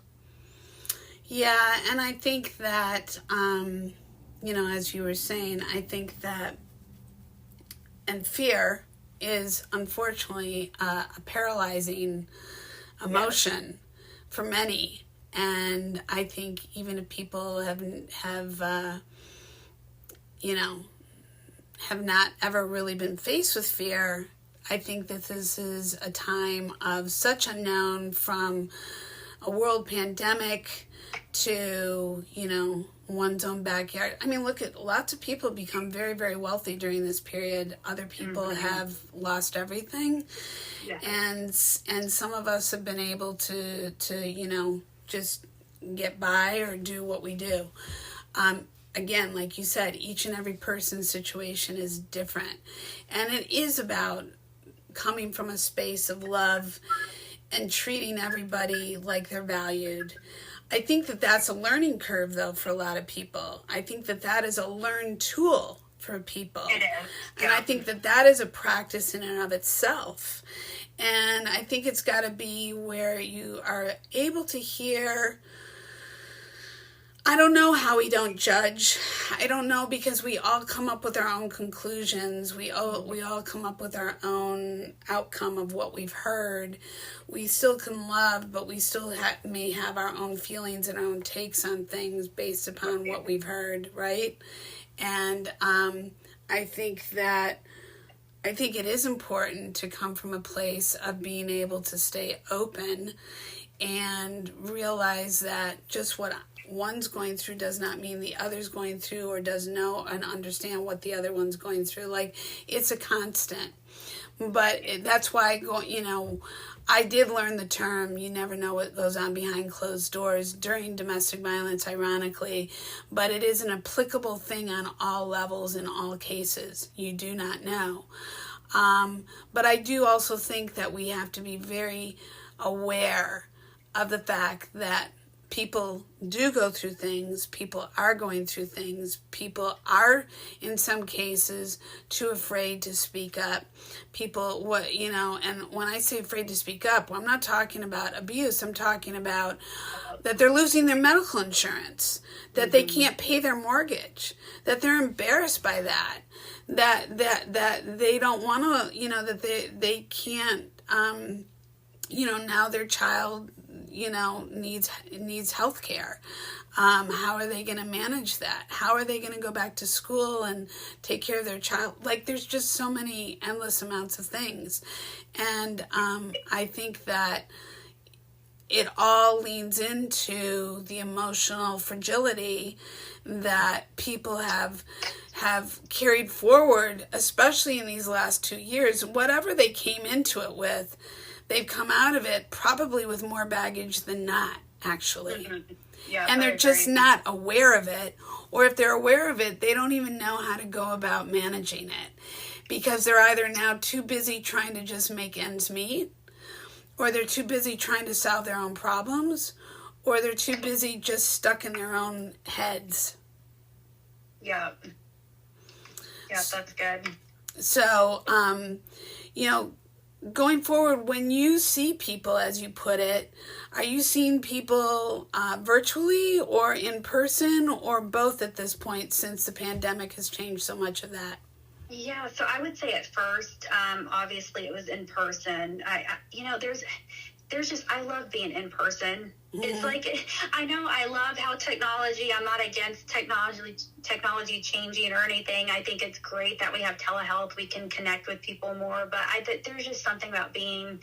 Yeah. And I think that, as you were saying, I think that, and fear is unfortunately a paralyzing emotion for many. And I think even if people have not ever really been faced with fear, I think that this is a time of such unknown, from a world pandemic to, one's own backyard. I mean, look at lots of people become very, very wealthy during this period. Other people have lost everything. Yeah. And some of us have been able to just get by or do what we do. Again, like you said, each and every person's situation is different. And it is about coming from a space of love and treating everybody like they're valued. I think that that's a learning curve, though, for a lot of people. I think that that is a learned tool for people. It is. Yeah. And I think that that is a practice in and of itself. And I think it's got to be where you are able to hear. I don't know how we don't judge. I don't know, because we all come up with our own conclusions. We all come up with our own outcome of what we've heard. We still can love, but we still may have our own feelings and our own takes on things based upon what we've heard, right? And I think it is important to come from a place of being able to stay open and realize that just what one's going through does not mean the other's going through or does know and understand what the other one's going through. Like, it's a constant. But that's why, I did learn the term, you never know what goes on behind closed doors during domestic violence, ironically. But it is an applicable thing on all levels in all cases. You do not know. But I do also think that we have to be very aware of the fact that people do go through things. People are going through things. People are, in some cases, too afraid to speak up. People, and when I say afraid to speak up, I'm not talking about abuse. I'm talking about that they're losing their medical insurance, that they can't pay their mortgage, that they're embarrassed by that they don't want to, that they can't now their child, needs health care. How are they going to manage that? How are they going to go back to school and take care of their child? Like, there's just so many endless amounts of things. And I think that it all leans into the emotional fragility that people have carried forward, especially in these last 2 years. Whatever they came into it with, they've come out of it probably with more baggage than not, actually. Mm-hmm. Yeah, and they're just not aware of it. Or if they're aware of it, they don't even know how to go about managing it, because they're either now too busy trying to just make ends meet, or they're too busy trying to solve their own problems, or they're too busy just stuck in their own heads. Yeah. Yeah, that's good. So, going forward, when you see people, as you put it, are you seeing people virtually or in person, or both at this point, since the pandemic has changed so much of that? Yeah, so I would say at first, obviously it was in person. There's just, I love being in person. Mm-hmm. It's like, I know I love how I'm not against technology changing or anything. I think it's great that we have telehealth. We can connect with people more, but there's just something about being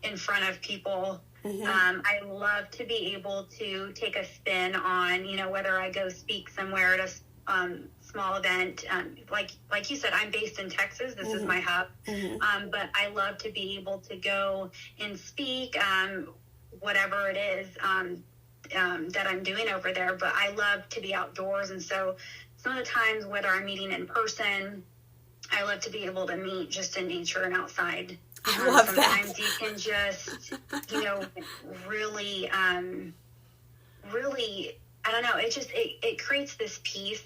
in front of people. Mm-hmm. I love to be able to take a spin on, whether I go speak somewhere at a small event. Like you said, I'm based in Texas. This mm-hmm. is my hub. Mm-hmm. But I love to be able to go and speak, whatever it is that I'm doing over there. But I love to be outdoors. And so some of the times, whether I'm meeting in person, I love to be able to meet just in nature and outside. I love sometimes that. You can just, really, I don't know. It creates this peace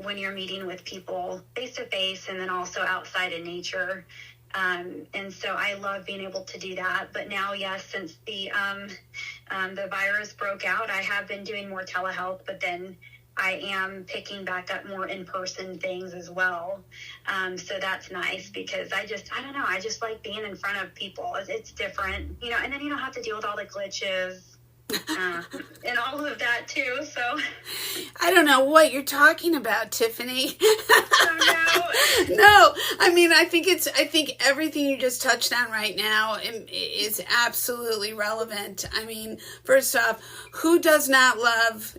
when you're meeting with people face to face, and then also outside in nature. And so I love being able to do that. But now, yes, since the virus broke out, I have been doing more telehealth, but then I am picking back up more in-person things as well. So that's nice, because I don't know, I just like being in front of people. It's different, and then you don't have to deal with all the glitches. And all of that too. So I don't know what you're talking about, Tiffany. Oh, no. No, I think everything you just touched on right now is absolutely relevant. First off, who does not love,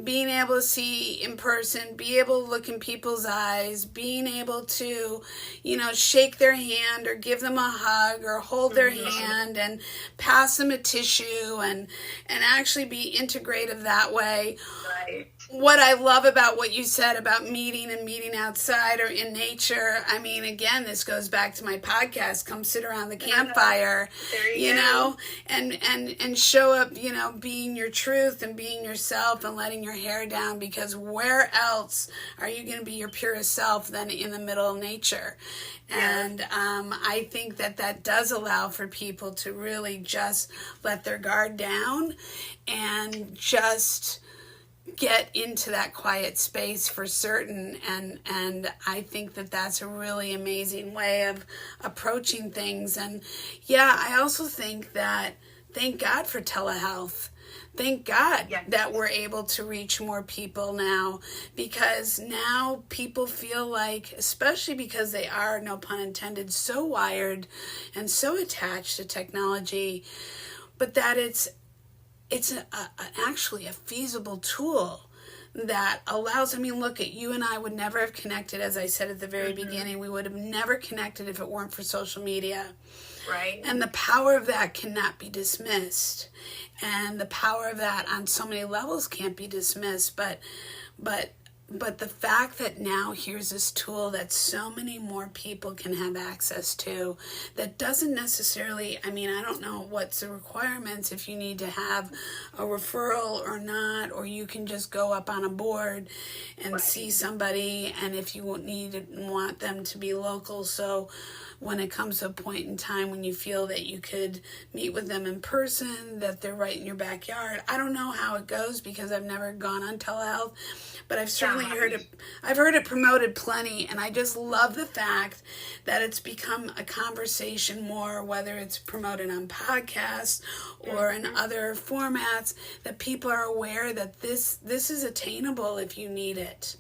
being able to see in person, be able to look in people's eyes, being able to, shake their hand or give them a hug or hold their hand and pass them a tissue and actually be integrative that way. Right. What I love about what you said about meeting outside or in nature, again, this goes back to my podcast, Come Sit Around the Campfire, and show up, being your truth and being yourself and letting your hair down, because where else are you going to be your purest self than in the middle of nature? And I think that does allow for people to really just let their guard down and just get into that quiet space for certain. And I think that that's a really amazing way of approaching things. And I also think that, thank God for telehealth. Thank God that we're able to reach more people now, because now people feel like, especially because they are, no pun intended, so wired and so attached to technology, but that it's actually a feasible tool that allows, look at you and I would never have connected, as I said at the very beginning. We would have never connected if it weren't for social media. Right. And the power of that cannot be dismissed. And the power of that on so many levels can't be dismissed. But the fact that now here's this tool that so many more people can have access to, that doesn't necessarily, I don't know what's the requirements, if you need to have a referral or not, or you can just go up on a board and see somebody, and if you want them to be local. So when it comes to a point in time when you feel that you could meet with them in person, that they're right in your backyard. I don't know how it goes because I've never gone on telehealth, but I've certainly heard it. I've heard it promoted plenty, and I just love the fact that it's become a conversation more, whether it's promoted on podcasts or in other formats, that people are aware that this is attainable if you need it.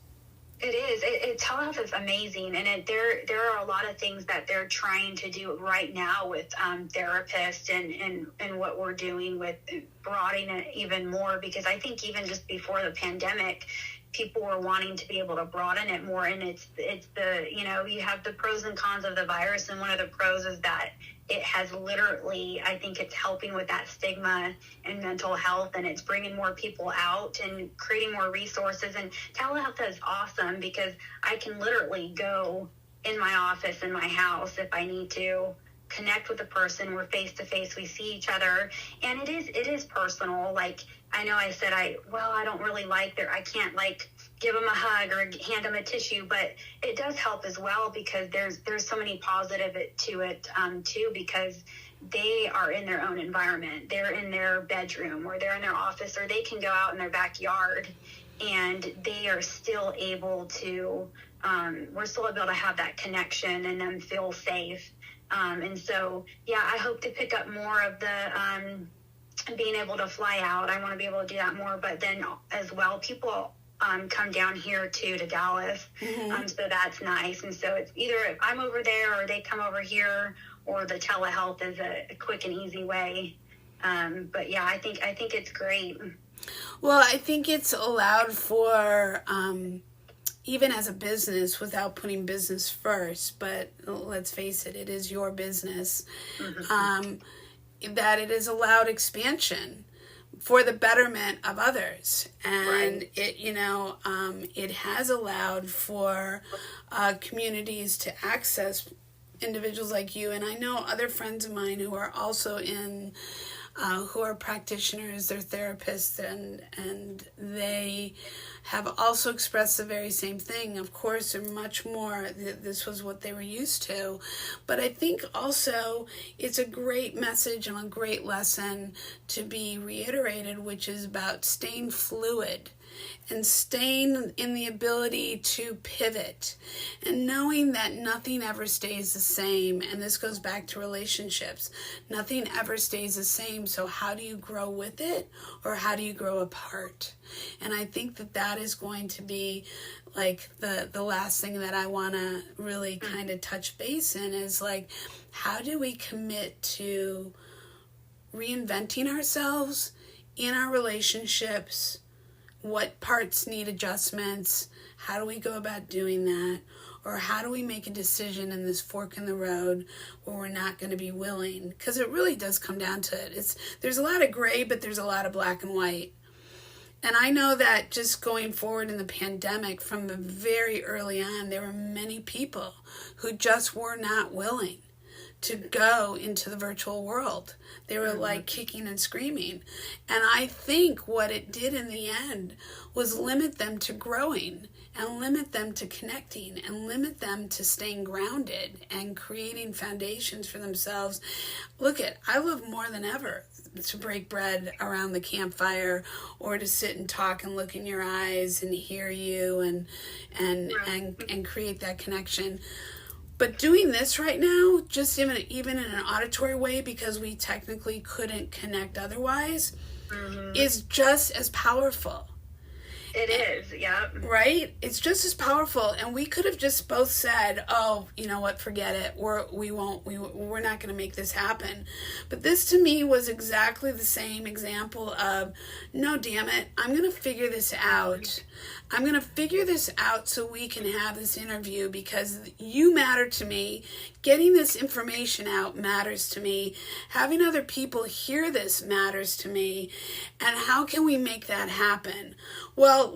It is. Telehealth is amazing, and there are a lot of things that they're trying to do right now with therapists and what we're doing with broadening it even more, because I think even just before the pandemic, people were wanting to be able to broaden it more, and it's the, you have the pros and cons of the virus, and one of the pros is that it has literally, I think it's helping with that stigma and mental health, and it's bringing more people out and creating more resources. And telehealth is awesome because I can literally go in my office in my house if I need to, connect with a person. We're face to face, we see each other, and it is personal. Like, I know I said I don't really I can't like give them a hug or hand them a tissue, but it does help as well, because there's so many positive to it too, because they are in their own environment. They're in their bedroom, or they're in their office, or they can go out in their backyard, and they are still able to we're still able to have that connection and them feel safe. And so, yeah, I hope to pick up more of the being able to fly out. I want to be able to do that more. But then as well, people come down here too, to Dallas. So that's nice. And so it's either if I'm over there or they come over here, or the telehealth is a quick and easy way. But yeah, I think it's great. Well, I think it's allowed for even as a business, without putting business first, but let's face it, it is your business, that it has allowed expansion for the betterment of others. And right. It has allowed for communities to access individuals like you. And I know other friends of mine who are also who are practitioners, they're therapists, and they have also expressed the very same thing. Of course, they're much more, this was what they were used to. But I think also it's a great message and a great lesson to be reiterated, which is about staying fluid and staying in the ability to pivot and knowing that nothing ever stays the same. And this goes back to relationships. Nothing ever stays the same. So how do you grow with it, or how do you grow apart? And I think that is going to be like the last thing that I want to really kind of touch base in, is like, how do we commit to reinventing ourselves in our relationships? What parts need adjustments? How do we go about doing that? Or how do we make a decision in this fork in the road where we're not going to be willing? Because it really does come down to it. There's a lot of gray, but there's a lot of black and white. And I know that just going forward in the pandemic, from the very early on, there were many people who just were not willing to go into the virtual world. They were like kicking and screaming. And I think what it did in the end was limit them to growing, and limit them to connecting, and limit them to staying grounded and creating foundations for themselves. I love more than ever to break bread around the campfire, or to sit and talk and look in your eyes and hear you and create that connection. But doing this right now, just even in an auditory way, because we technically couldn't connect otherwise, is just as powerful. It is, yeah. Right? It's just as powerful. And we could have just both said, oh, you know what, forget it. We're not going to make this happen. But this to me was exactly the same example of, no, damn it, I'm going to figure this out. I'm going to figure this out so we can have this interview, because you matter to me. Getting this information out matters to me. Having other people hear this matters to me. And how can we make that happen? Well,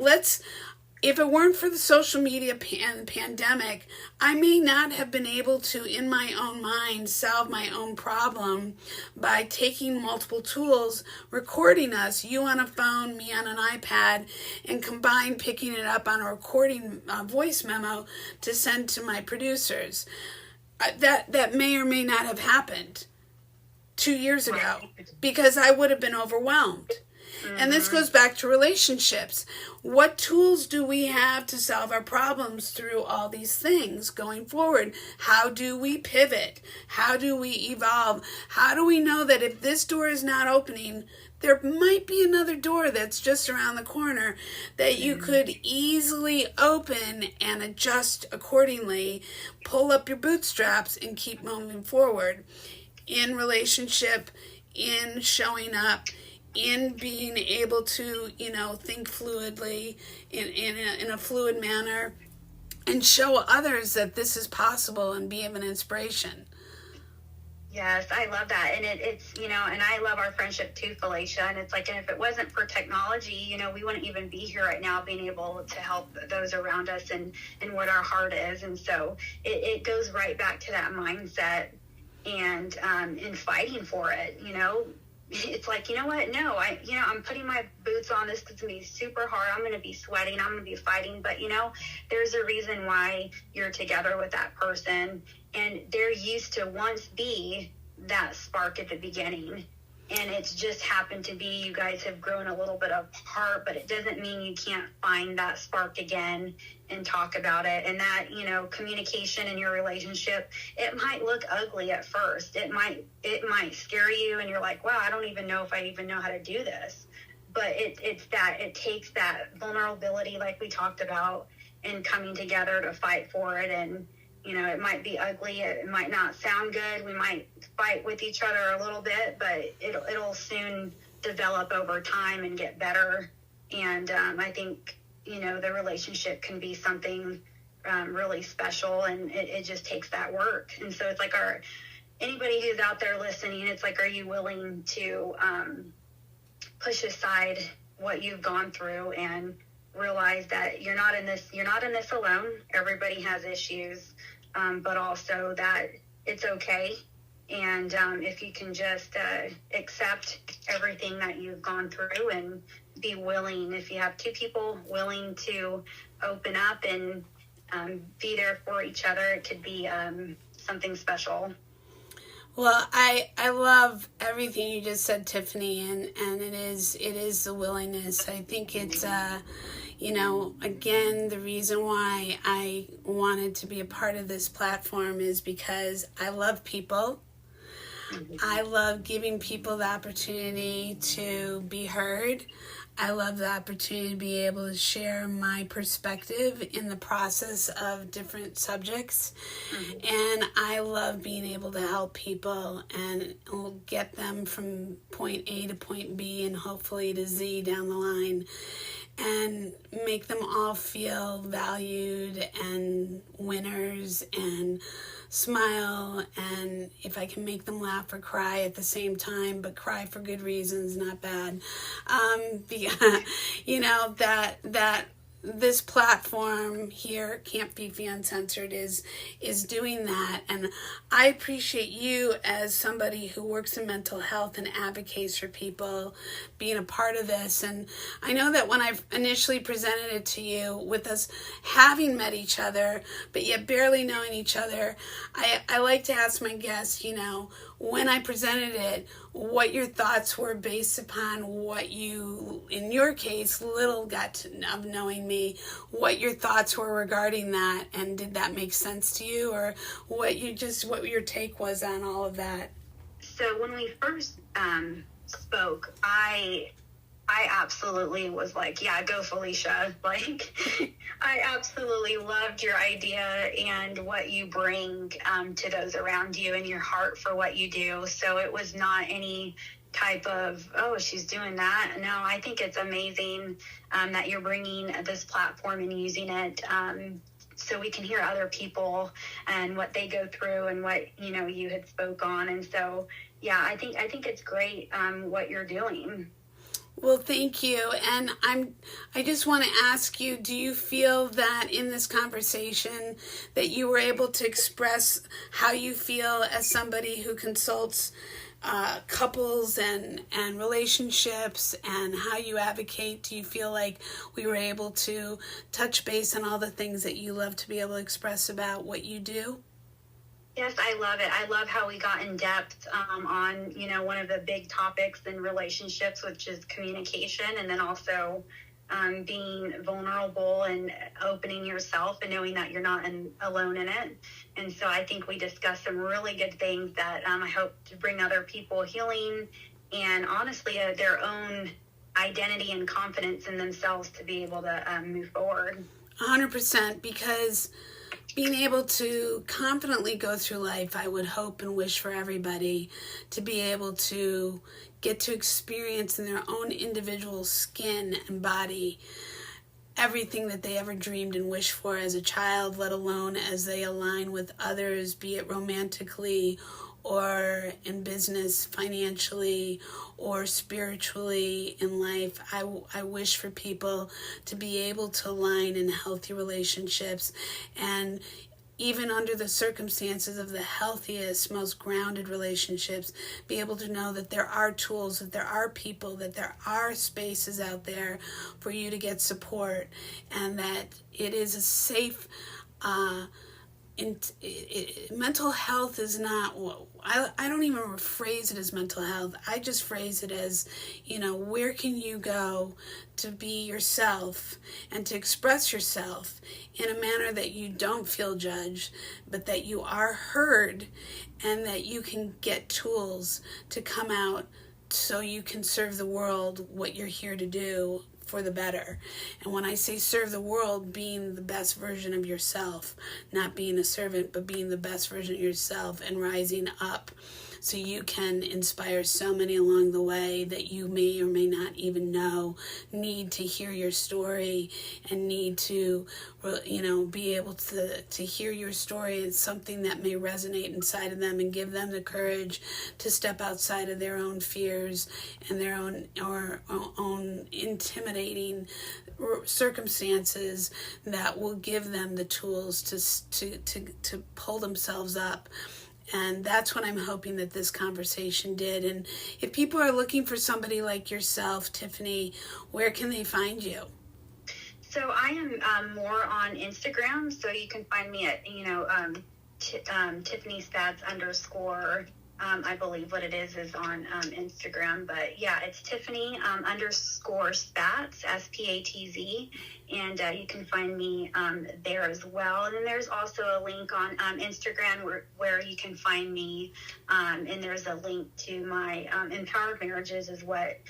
if it weren't for the social media pandemic, I may not have been able to, in my own mind, solve my own problem by taking multiple tools, recording us, you on a phone, me on an iPad, and combine picking it up on a recording voice memo to send to my producers. that may or may not have happened 2 years ago, Right. because I would have been overwhelmed. And this goes back to relationships. What tools do we have to solve our problems through all these things going forward? How do we pivot? How do we evolve? How do we know that if this door is not opening, there might be another door that's just around the corner that you could easily open and adjust accordingly, pull up your bootstraps, and keep moving forward in relationship, in showing up, in being able to, think fluidly in a fluid manner, and show others that this is possible and be of an inspiration. Yes, I love that. And it's, and I love our friendship too, Felicia. And it's like, and if it wasn't for technology, we wouldn't even be here right now being able to help those around us and what our heart is. And so it goes right back to that mindset and in fighting for it, It's like, you know what? No, I'm putting my boots on. This is going to be super hard. I'm going to be sweating. I'm going to be fighting. But, there's a reason why you're together with that person. And there used to once be that spark at the beginning. And it's just happened to be you guys have grown a little bit apart, but it doesn't mean you can't find that spark again and talk about it. And that, communication in your relationship, it might look ugly at first. It might scare you and you're like, wow, I don't even know if I even know how to do this. But it takes that vulnerability like we talked about and coming together to fight for it. And it might be ugly. It might not sound good. We might fight with each other a little bit, but it'll soon develop over time and get better. And I think, the relationship can be something really special, and it just takes that work. And so it's like anybody who's out there listening, it's like, are you willing to push aside what you've gone through and realize that you're not in this alone. Everybody has issues, but also that it's okay. And if you can just accept everything that you've gone through and be willing, if you have two people willing to open up and be there for each other, it could be something special. Well, I love everything you just said, Tiffany, and it is the willingness. I think it's again, the reason why I wanted to be a part of this platform is because I love people. I love giving people the opportunity to be heard. I love the opportunity to be able to share my perspective in the process of different subjects. And I love being able to help people and get them from point A to point B and hopefully to Z down the line, and make them all feel valued and winners and smile, and if I can make them laugh or cry at the same time, but cry for good reasons, not bad. That this platform here, Camp Fifi Uncensored, is doing that, and I appreciate you as somebody who works in mental health and advocates for people being a part of this. And I know that when I initially presented it to you, with us having met each other but yet barely knowing each other, I like to ask my guests, when I presented it, what your thoughts were based upon what you, in your case, little got of knowing me, what your thoughts were regarding that, and did that make sense to you, or what your take was on all of that? So when we first spoke, I absolutely was like, yeah, go Felicia. Like, I absolutely loved your idea and what you bring to those around you and your heart for what you do. So it was not any type of, oh, she's doing that. No, I think it's amazing that you're bringing this platform and using it so we can hear other people and what they go through and what, you had spoke on. And so, yeah, I think it's great what you're doing. Well, thank you. And I just want to ask you, do you feel that in this conversation that you were able to express how you feel as somebody who consults couples and relationships, and how you advocate? Do you feel like we were able to touch base on all the things that you love to be able to express about what you do? Yes, I love it. I love how we got in depth on, one of the big topics in relationships, which is communication, and then also being vulnerable and opening yourself and knowing that you're not alone in it. And so I think we discussed some really good things that I hope to bring other people healing and honestly their own identity and confidence in themselves to be able to move forward. 100%, because being able to confidently go through life, I would hope and wish for everybody to be able to get to experience in their own individual skin and body everything that they ever dreamed and wished for as a child, let alone as they align with others, be it romantically or in business, financially, or spiritually in life. I wish for people to be able to align in healthy relationships, and even under the circumstances of the healthiest, most grounded relationships, be able to know that there are tools, that there are people, that there are spaces out there for you to get support, and that it is a safe mental health is not, I don't even phrase it as mental health. I just phrase it as, where can you go to be yourself and to express yourself in a manner that you don't feel judged, but that you are heard, and that you can get tools to come out so you can serve the world what you're here to do for the better. And when I say serve the world, being the best version of yourself, not being a servant, but being the best version of yourself and rising up so you can inspire so many along the way that you may or may not even know need to hear your story and need to, be able to hear your story. It's something that may resonate inside of them and give them the courage to step outside of their own fears and their own intimidating circumstances that will give them the tools to pull themselves up. And that's what I'm hoping that this conversation did. And if people are looking for somebody like yourself, Tiffany, where can they find you? So I am more on Instagram. So you can find me at, Tiffany Spatz _ I believe what it is on Instagram. But yeah, it's Tiffany _ Spatz, SPATZ. And you can find me there as well. And then there's also a link on Instagram where you can find me. And there's a link to my Empowered Marriages is what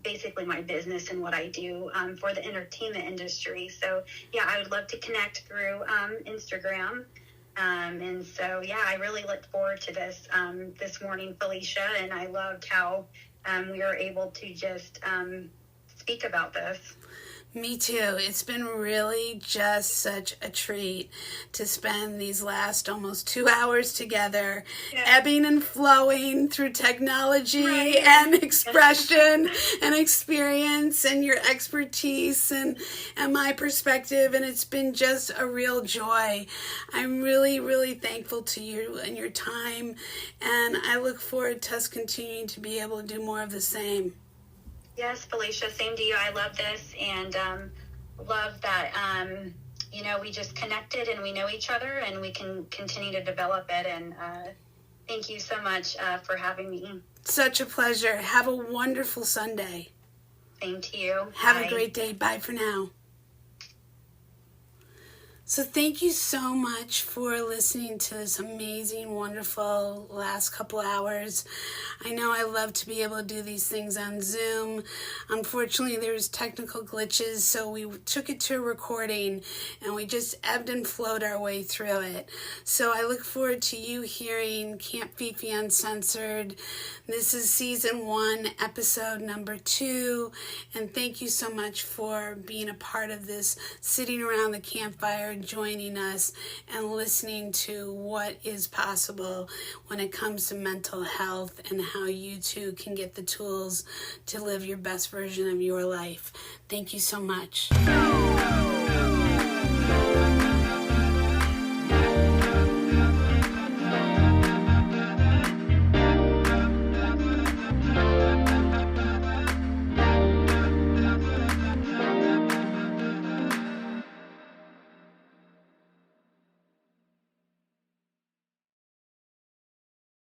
basically my business and what I do for the entertainment industry. So yeah, I would love to connect through Instagram. And so, yeah, I really look forward to this morning, Felicia, and I loved how we were able to just speak about this. Me too. It's been really just such a treat to spend these last almost 2 hours together, ebbing and flowing through technology and expression and experience and your expertise and my perspective. And it's been just a real joy. I'm really, really thankful to you and your time. And I look forward to us continuing to be able to do more of the same. Yes, Felicia, same to you. I love this and love that, we just connected and we know each other and we can continue to develop it. And thank you so much for having me. Such a pleasure. Have a wonderful Sunday. Same to you. Have a great day. Bye for now. So thank you so much for listening to this amazing, wonderful last couple hours. I know I love to be able to do these things on Zoom. Unfortunately, there's technical glitches, so we took it to a recording and we just ebbed and flowed our way through it. So I look forward to you hearing Camp Fifi Uncensored. This is season 1, episode number 2. And thank you so much for being a part of this, sitting around the campfire, joining us and listening to what is possible when it comes to mental health and how you too can get the tools to live your best version of your life. Thank you so much.